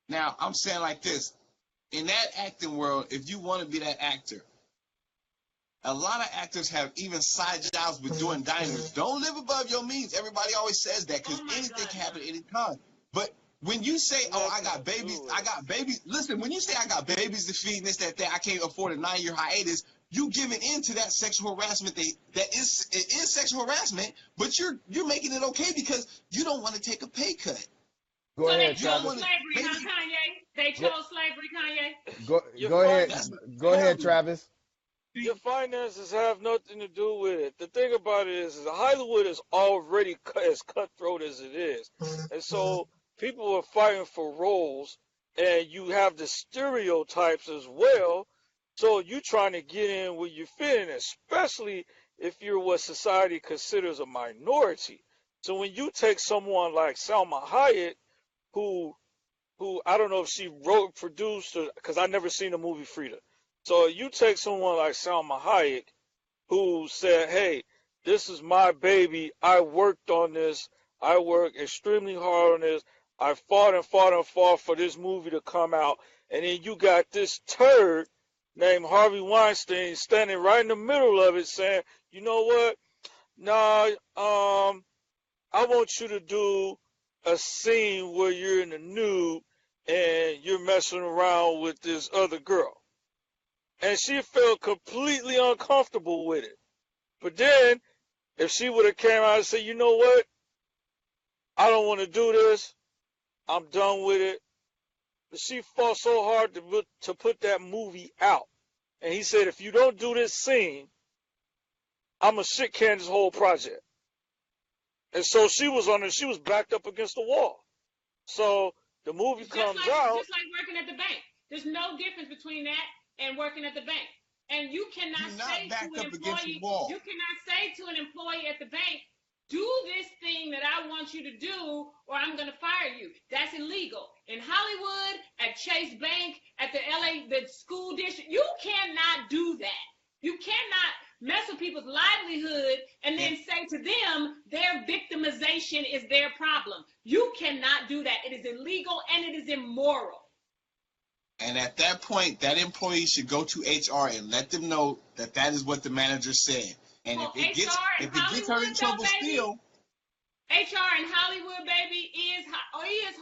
Now I'm saying like this: in that acting world, if you want to be that actor, a lot of actors have even side jobs with doing diners. Don't live above your means. Everybody always says that because anything can happen at any time. But when you say, oh, I got babies, listen, when you say I got babies to feed, this, that, I can't afford a 9-year hiatus, you giving in to that sexual harassment it is sexual harassment, but you're making it okay because you don't want to take a pay cut. Go ahead, they chose slavery, huh, Kanye? They chose slavery, Kanye? Go ahead. Go ahead, Travis. Your finances have nothing to do with it. The thing about it is Hollywood is already as cutthroat as it is. And so people are fighting for roles, and you have the stereotypes as well. So you're trying to get in where you fit in, especially if you're what society considers a minority. So when you take someone like Salma Hayek, who I don't know if she wrote, produced, because I never seen the movie Frida. So you take someone like Salma Hayek, who said, hey, this is my baby. I worked on this. I worked extremely hard on this. I fought and fought and fought for this movie to come out. And then you got this turd named Harvey Weinstein standing right in the middle of it saying, you know what? Nah, I want you to do a scene where you're in the nude and you're messing around with this other girl. And she felt completely uncomfortable with it. But then, if she would have came out and said, you know what? I don't want to do this. I'm done with it. But she fought so hard to put that movie out. And he said, if you don't do this scene, I'm going to shit can this whole project. And so she was backed up against the wall. So the movie comes out. Just like working at the bank. There's no difference between that and working at the bank. And you cannot say to an employee at the bank, do this thing that I want you to do or I'm going to fire you. That's illegal. In Hollywood, at Chase Bank, at the school district, you cannot do that. You cannot mess with people's livelihood, and then say to them their victimization is their problem. You cannot do that. It is illegal and it is immoral. And at that point, that employee should go to HR and let them know that that is what the manager said. And Well, if it gets her in trouble still, HR in Hollywood, baby, is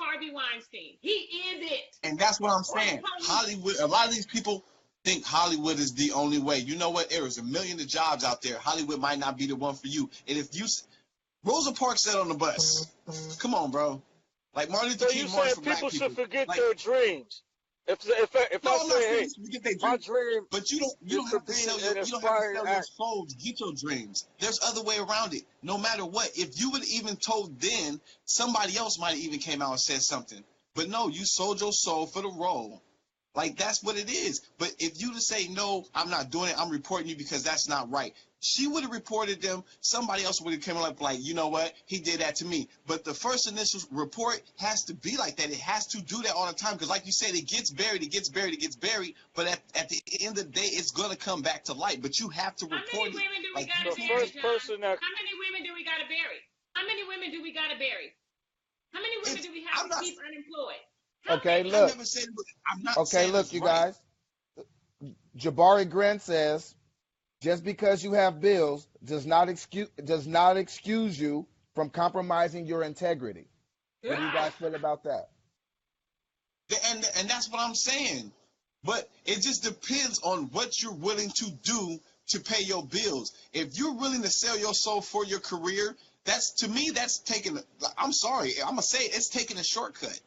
Harvey Weinstein. He is it. And that's what I'm saying. Hollywood, a lot of these people think Hollywood is the only way. You know what? There is a million of jobs out there. Hollywood might not be the one for you. And if you, Rosa Parks said on the bus, come on, bro. Like Martin Luther King marched for black people. People should forget their dreams. If I say, hey, my dream, but you don't have to sell your soul to get your dreams. There's other way around it. No matter what, if you would even told then, somebody else might have even came out and said something. But no, you sold your soul for the role. Like, that's what it is. But if you to say, no, I'm not doing it, I'm reporting you because that's not right. She would have reported them. Somebody else would have come up like, you know what? He did that to me. But the first initial report has to be like that. It has to do that all the time. Because like you said, it gets buried. But at the end of the day, it's going to come back to light. But you have to report it. How many women do we got to bury, John? How many women do we got to bury? How many women do we got to bury? How many women do we have to keep unemployed? Okay, look. Look, you guys. Jabari Grant says, just because you have bills does not excuse you from compromising your integrity. What do you guys feel about that? And that's what I'm saying. But it just depends on what you're willing to do to pay your bills. If you're willing to sell your soul for your career, that's taking. I'm sorry, I'm gonna say it's taking a shortcut.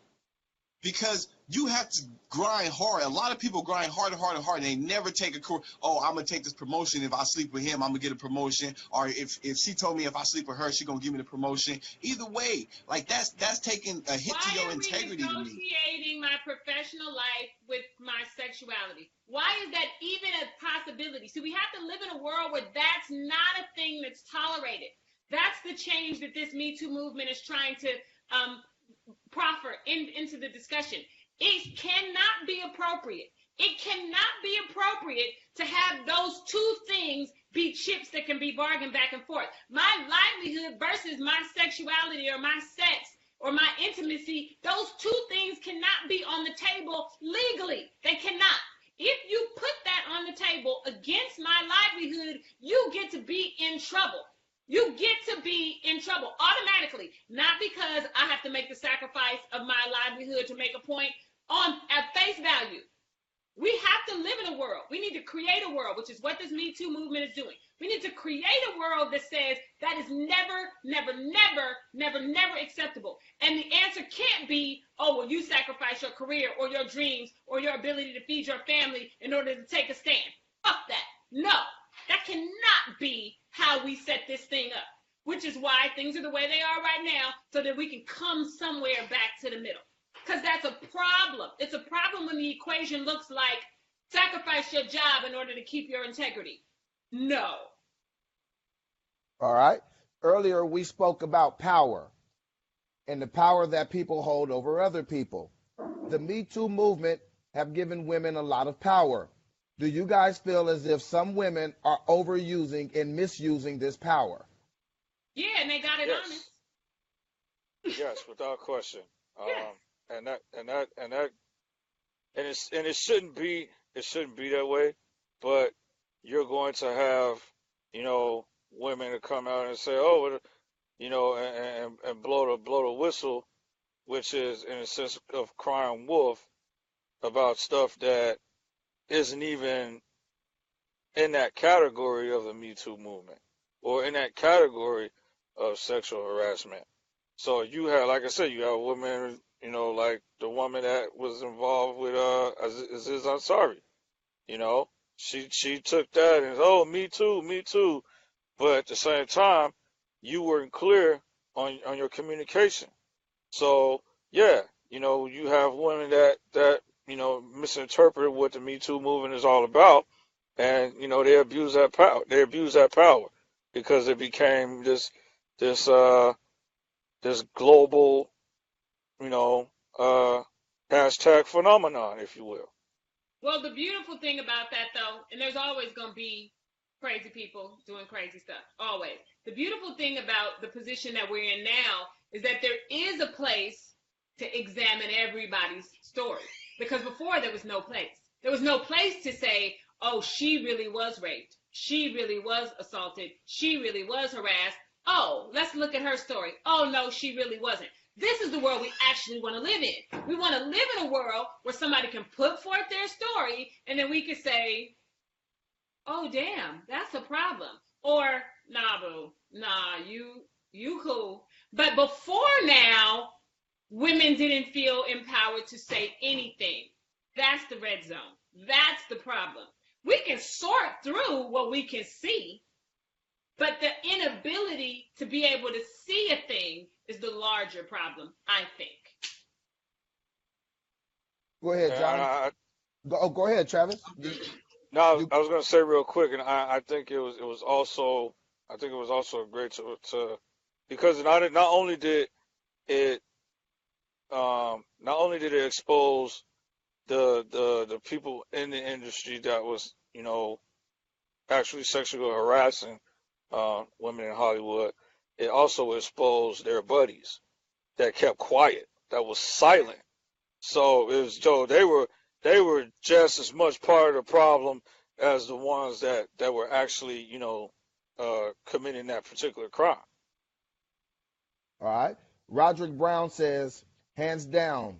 Because you have to grind hard. A lot of people grind harder, and they never take a course. Oh, I'm going to take this promotion. If I sleep with him, I'm going to get a promotion. Or if she told me if I sleep with her, she's going to give me the promotion. Either way, like that's taking a hit to your integrity to me. Why are we negotiating my professional life with my sexuality? Why is that even a possibility? See, we have to live in a world where that's not a thing that's tolerated. That's the change that this Me Too movement is trying to proffer into the discussion. It cannot be appropriate. It cannot be appropriate to have those two things be chips that can be bargained back and forth. My livelihood versus my sexuality or my sex or my intimacy, those two things cannot be on the table legally. They cannot. If you put that on the table against my livelihood, you get to be in trouble. You get to be in trouble automatically, not because I have to make the sacrifice of my livelihood to make a point at face value. We have to live in a world. We need to create a world, which is what this Me Too movement is doing. We need to create a world that says that is never acceptable. And the answer can't be, oh, well, you sacrifice your career or your dreams or your ability to feed your family in order to take a stand. Fuck that. No, that cannot be how we set this thing up, which is why things are the way they are right now, so that we can come somewhere back to the middle. Because that's a problem. It's a problem when the equation looks like sacrifice your job in order to keep your integrity. No. All right. Earlier, we spoke about power and the power that people hold over other people. The Me Too movement have given women a lot of power. Do you guys feel as if some women are overusing and misusing this power? Yeah, and they got it honest. Yes, without question. Yes. And it shouldn't be that way. But you're going to have, women to come out and say, oh, and blow the whistle, which is in a sense of crying wolf about stuff that isn't even in that category of the Me Too movement or in that category of sexual harassment. So you have, like I said, you have women, like the woman that was involved with Aziz Ansari. She took that and oh, me too. But at the same time, you weren't clear on your communication. So yeah, you have women that misinterpret what the Me Too movement is all about, and they abuse that power. They abuse that power because it became this global, hashtag phenomenon, if you will. Well, the beautiful thing about that, though, and there's always going to be Crazy people doing crazy stuff. Always. The beautiful thing about the position that we're in now is that there is a place to examine everybody's story. Because before there was no place. There was no place to say, oh, she really was raped. She really was assaulted. She really was harassed. Oh, let's look at her story. Oh, no, she really wasn't. This is the world we actually want to live in. We want to live in a world where somebody can put forth their story and then we can say, oh, damn, that's a problem. Or, nah, boo, nah, you cool. But before now, women didn't feel empowered to say anything. That's the red zone. That's the problem. We can sort through what we can see, but the inability to be able to see a thing is the larger problem, I think. Go ahead, John. Go ahead, Travis. No, I was going to say real quick, and I think it was also a great to because not only did it expose the people in the industry that was actually sexually harassing women in Hollywood, it also exposed their buddies that kept quiet, that was silent. So it was they were just as much part of the problem as the ones that were actually, committing that particular crime. All right. Roderick Brown says, hands down,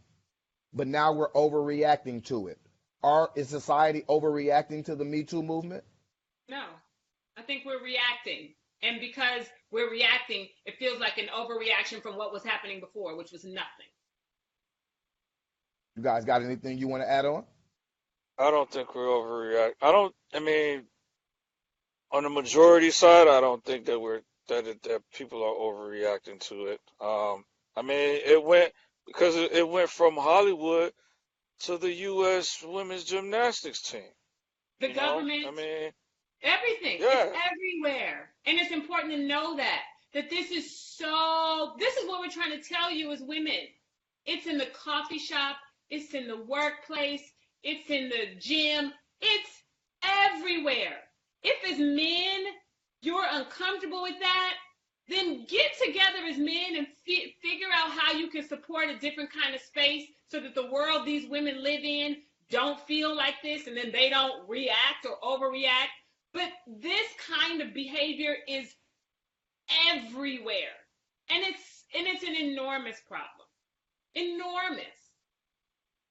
but now we're overreacting to it. Is society overreacting to the Me Too movement? No. I think we're reacting. And because we're reacting, it feels like an overreaction from what was happening before, which was nothing. You guys got anything you want to add on? I don't think we're overreacting. On the majority side, I don't think that people are overreacting to it. It went from Hollywood to the U.S. women's gymnastics team. The government, everything. Yeah. It's everywhere. And it's important to know that this is what we're trying to tell you as women. It's in the coffee shop. It's in the workplace. It's in the gym. It's everywhere. If as men you're uncomfortable with that, then get together as men and figure out how you can support a different kind of space so that the world these women live in don't feel like this and then they don't react or overreact. But this kind of behavior is everywhere. And it's an enormous problem. Enormous.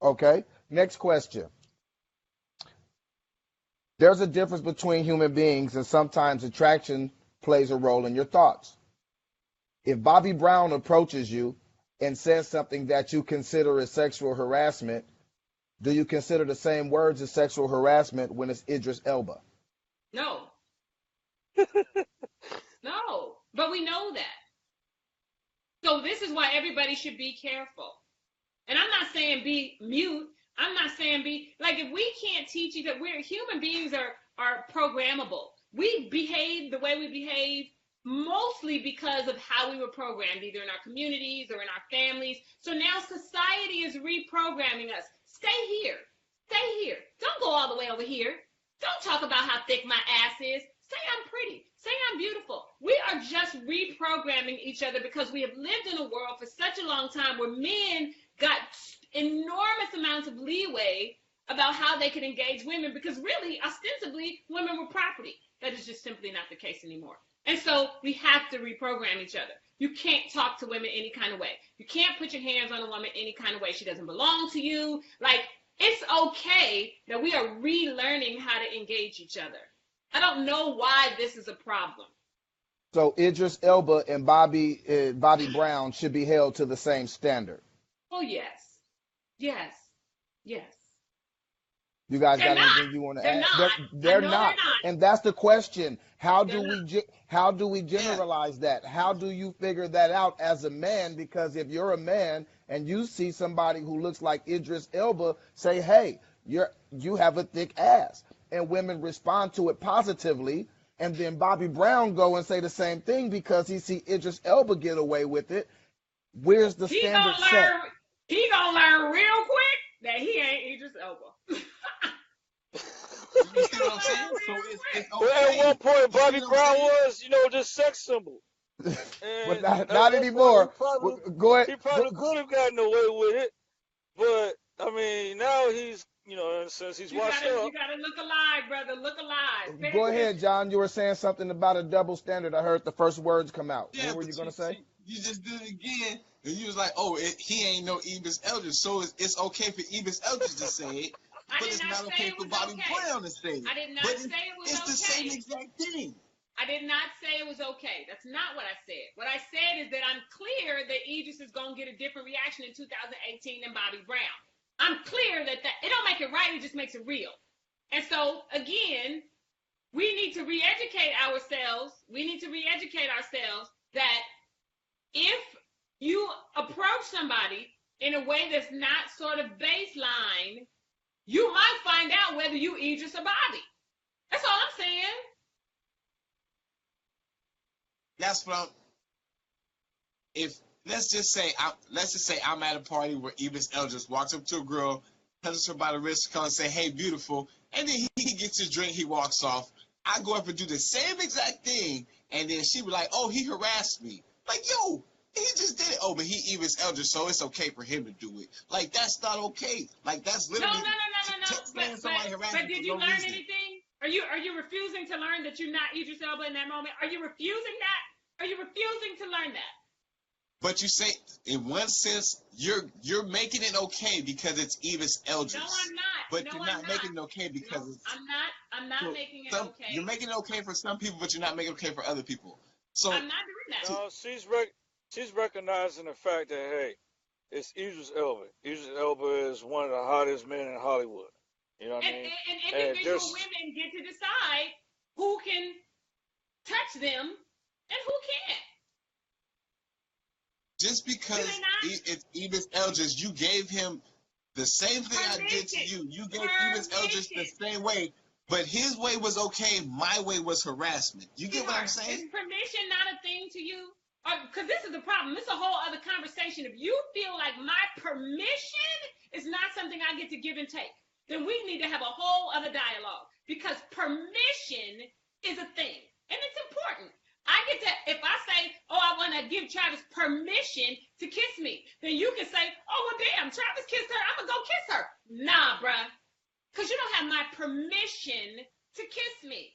Okay. Next question. There's a difference between human beings, and sometimes attraction plays a role in your thoughts. If Bobby Brown approaches you and says something that you consider as sexual harassment, do you consider the same words as sexual harassment when it's Idris Elba? No. No. But we know that. So this is why everybody should be careful. And I'm not saying be mute. I'm not saying if we can't teach each other, we're human beings are programmable. We behave the way we behave mostly because of how we were programmed, either in our communities or in our families. So now society is reprogramming us. Stay here. Stay here. Don't go all the way over here. Don't talk about how thick my ass is. Say I'm pretty. Say I'm beautiful. We are just reprogramming each other because we have lived in a world for such a long time where men got enormous amounts of leeway about how they could engage women because really, ostensibly, women were property. That is just simply not the case anymore. And so we have to reprogram each other. You can't talk to women any kind of way. You can't put your hands on a woman any kind of way. She doesn't belong to you. It's okay that we are relearning how to engage each other. I don't know why this is a problem. So Idris Elba and Bobby Brown should be held to the same standard. Oh, yes. Yes. Yes. You guys They're got anything you want to add? Not. They're not. They're not. And that's the question. How do we generalize that? How do you figure that out as a man? Because if you're a man and you see somebody who looks like Idris Elba, say, hey, you have a thick ass. And women respond to it positively. And then Bobby Brown go and say the same thing because he see Idris Elba get away with it. Where's the standard set? He gonna learn real quick that he ain't Idris Elba. see what I'm saying? So it's Well, at okay. one point, You see Bobby what I'm Brown saying? was, this sex symbol. But And at not one point, anymore. Go ahead. he probably could have gotten away with it. But, I mean, now he's, since he's washed You up. gotta look alive, brother. Look alive. Pay Go ahead, attention. John. You were saying something about a double standard. I heard the first words come out. Yeah, What were but you gonna say? you just did it again, and you was like, oh, he ain't no Ebis Eldridge, so it's okay for Ebis Eldridge to say it, I but did it's not not say okay it for was Bobby okay. Brown to say it. I did not But say it was it's the okay. same exact thing. I did not say it was okay. That's not what I said. What I said is that I'm clear that Idris is going to get a different reaction in 2018 than Bobby Brown. I'm clear that it don't make it right, it just makes it real. And so, again, we need to re-educate ourselves. We need to re-educate ourselves that if you approach somebody in a way that's not sort of baseline, you might find out whether you Idris or Bobby. That's all I'm saying. That's what I'm. If let's just say I'm at a party where Ebis Eldridge walks up to a girl, touches her by the wrist, come and say, "Hey, beautiful," and then he gets his drink, he walks off. I go up and do the same exact thing, and then she be like, "Oh, he harassed me." Like, yo, he just did it. Oh, but he Ebis Eldridge, so it's okay for him to do it. Like, that's not okay. Like, that's literally No. But did you learn anything? Are you refusing to learn that you're not Idris Elba in that moment? Are you refusing that? Are you refusing to learn that? But you say, in one sense, you're making it okay because it's Ebis Eldridge. No, I'm not. But no, you're I'm not making it okay because it's. I'm not making it okay. You're making it okay for some people, but you're not making it okay for other people. So I'm not doing that. No, she's recognizing the fact that, hey, it's Idris Elba. Idris Elba is one of the hottest men in Hollywood. You know what I mean? And individual women get to decide who can touch them and who can't. just because it's Ebis Eldridge, you gave him the same thing I did to you. You gave Ebis Eldridge the same way, but his way was okay. My way was harassment. You get what I'm saying? Is permission not a thing to you? Because this is the problem. This is a whole other conversation. If you feel like my permission is not something I get to give and take, then we need to have a whole other dialogue. Because permission is a thing, and it's important. I get to, if I say, oh, I want to give Travis permission to kiss me, then you can say, oh, well, damn, Travis kissed her. I'm going to go kiss her. Nah, bruh. Because you don't have my permission to kiss me.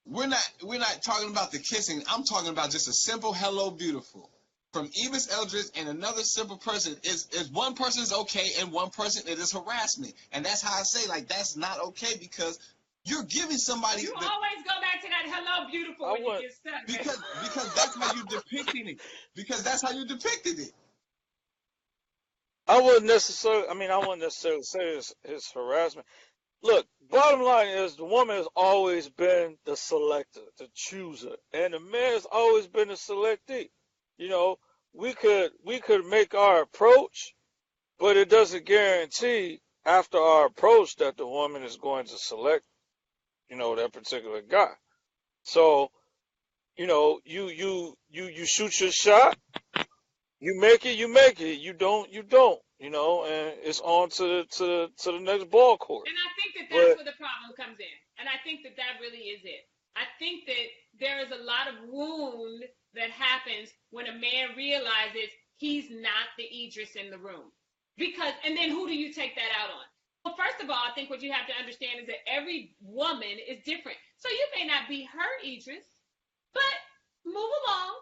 We're not talking about the kissing. I'm talking about just a simple hello, beautiful. From Ebis Eldridge and another simple person is one person is okay and one person it is harassment. And that's how I say, like, that's not okay because you're giving somebody. You always go back to that hello, beautiful when you get stuck. Because that's how you're depicting it. Because that's how you depicted it. I wouldn't necessarily say it's harassment. Look, bottom line is the woman has always been the selector, the chooser, and the man has always been the selectee. You know, we could make our approach, but it doesn't guarantee after our approach that the woman is going to select, that particular guy. So, you shoot your shot, you make it, you don't, and it's on to the next ball court. And I think that's where the problem comes in. And I think that really is it. I think that there is a lot of wound that happens when a man realizes he's not the Idris in the room. And then who do you take that out on? Well, first of all, I think what you have to understand is that every woman is different. So you may not be her Idris, but move along,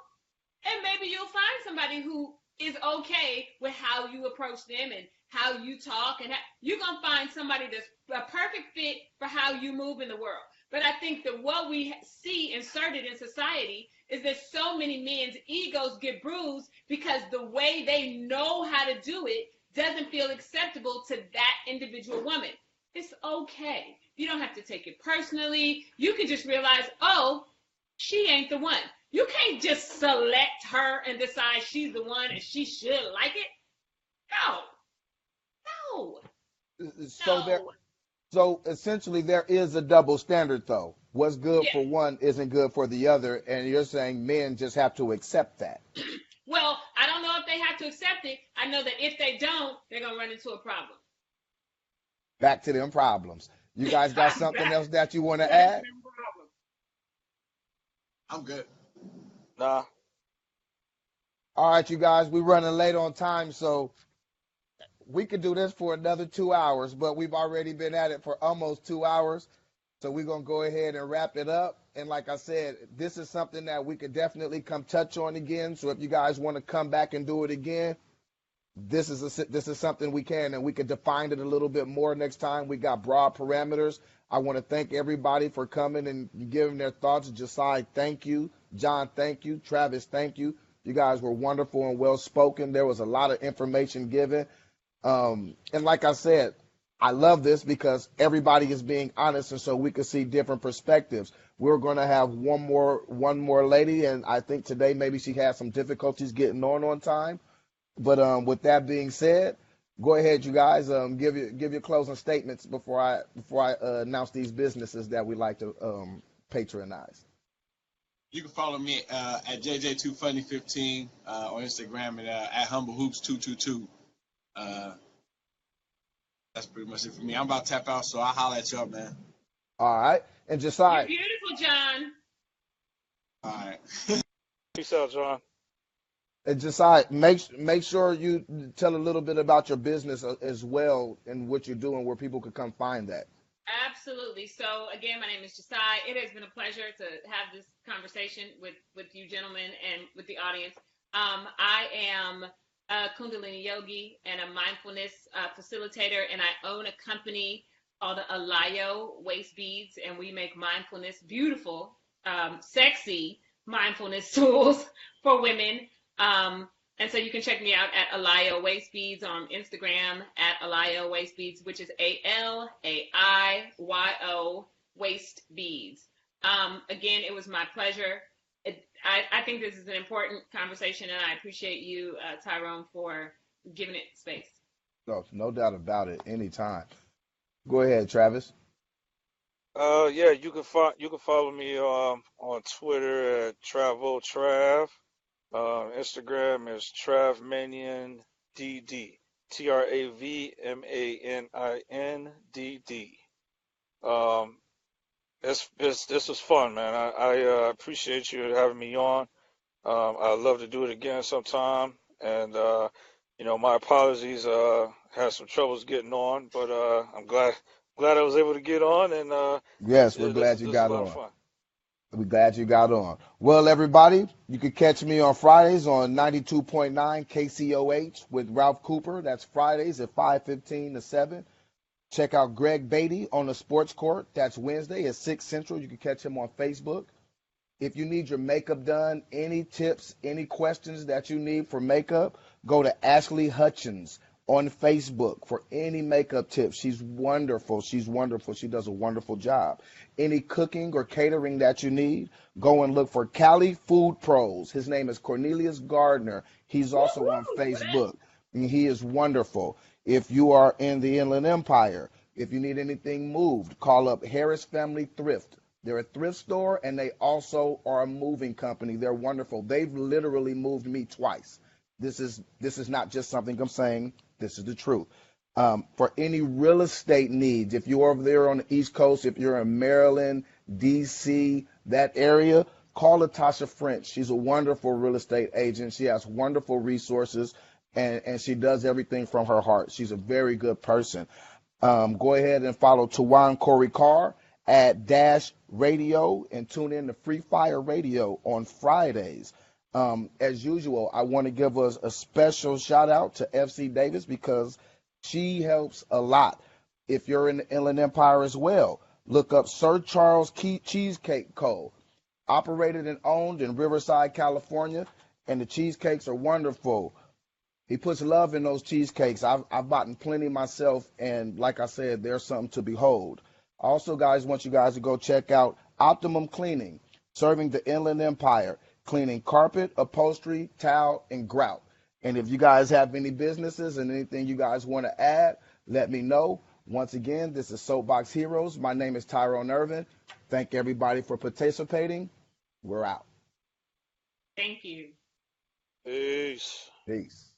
and maybe you'll find somebody who is okay with how you approach them and how you talk, and you're going to find somebody that's a perfect fit for how you move in the world. But I think that what we see inserted in society is that so many men's egos get bruised because the way they know how to do it doesn't feel acceptable to that individual woman. It's okay. You don't have to take it personally. You can just realize, oh, she ain't the one. You can't just select her and decide she's the one and she should like it. No. So essentially there is a double standard though. What's good for one isn't good for the other, and you're saying men just have to accept that. Well, I don't know if they have to accept it. I know that if they don't, they're going to run into a problem. Back to them problems. You guys got something else that you want to That is add? no problem. I'm good. Nah. All right, you guys, we're running late on time, so we could do this for another 2 hours, but we've already been at it for almost 2 hours. So we're going to go ahead and wrap it up. And like I said, this is something that we could definitely come touch on again. So if you guys want to come back and do it again, this is something we can, and we could define it a little bit more next time. We got broad parameters. I want to thank everybody for coming and giving their thoughts. Josiah, thank you. John, thank you. Travis, thank you. You guys were wonderful and well spoken. There was a lot of information given. And like I said, I love this because everybody is being honest, and so we can see different perspectives. We're going to have one more lady, and I think today maybe she had some difficulties getting on time. But with that being said, go ahead, you guys. Give your closing statements before I announce these businesses that we like to patronize. You can follow me at JJ2Funny15 on Instagram and at HumbleHoops222. That's pretty much it for me. I'm about to tap out, so I'll holler at y'all, man. All right, and You're Josiah. beautiful, John. All right. Peace out, John. And Josiah, make sure you tell a little bit about your business as well and what you're doing, where people could come find that. Absolutely. So again, my name is Josiah. It has been a pleasure to have this conversation with you gentlemen and with the audience. I am a Kundalini yogi and a mindfulness facilitator, and I own a company called Alayo Waist Beads, and we make mindfulness beautiful, sexy mindfulness tools for women. And so you can check me out at Alayo Waist Beads on Instagram at Alayo Waist Beads, which is ALAIYO Waist Beads. Again, it was my pleasure. I think this is an important conversation, and I appreciate you, Tyrone, for giving it space. No doubt about it. Anytime. Go ahead, Travis. Yeah, you can follow me on Twitter at TravoTrav. Instagram is TravManianDD. TravManianDD. This was fun, man. I appreciate you having me on. I'd love to do it again sometime. And my apologies. Had some troubles getting on, but I'm glad I was able to get on. And Yes, we're yeah, this glad is you this is a got lot of on. fun. We're glad you got on. Well, everybody, you can catch me on Fridays on 92.9 KCOH with Ralph Cooper. That's Fridays at 5:15 to 7. Check out Greg Beatty on the Sports Court. That's Wednesday at 6 Central. You can catch him on Facebook. If you need your makeup done, any tips, any questions that you need for makeup, go to Ashley Hutchins on Facebook for any makeup tips. She's wonderful. She's wonderful. She does a wonderful job. Any cooking or catering that you need, go and look for Cali Food Pros. His name is Cornelius Gardner. He's also on Facebook. And he is wonderful. If you are in the Inland Empire, if you need anything moved, call up Harris Family Thrift. They're a thrift store, and they also are a moving company. They're wonderful. They've literally moved me twice. This is not just something I'm saying. This is the truth. For any real estate needs, if you're over there on the East Coast, if you're in Maryland, D.C., that area, call Latasha French. She's a wonderful real estate agent. She has wonderful resources, and she does everything from her heart. She's a very good person. Go ahead and follow Tawan Corey Carr at Dash Radio and tune in to Free Fire Radio on Fridays. As usual, I want to give us a special shout out to FC Davis because she helps a lot. If you're in the Inland Empire as well, look up Sir Charles Cheesecake Co. Operated and owned in Riverside, California, and the cheesecakes are wonderful. He puts love in those cheesecakes. I've bought plenty myself, and like I said, there's something to behold. Also, guys, want you guys to go check out Optimum Cleaning, serving the Inland Empire, cleaning carpet, upholstery, towel, and grout. And if you guys have any businesses and anything you guys want to add, let me know. Once again, this is Soapbox Heroes. My name is Tyrone Irvin. Thank everybody for participating. We're out. Thank you. Peace. Peace.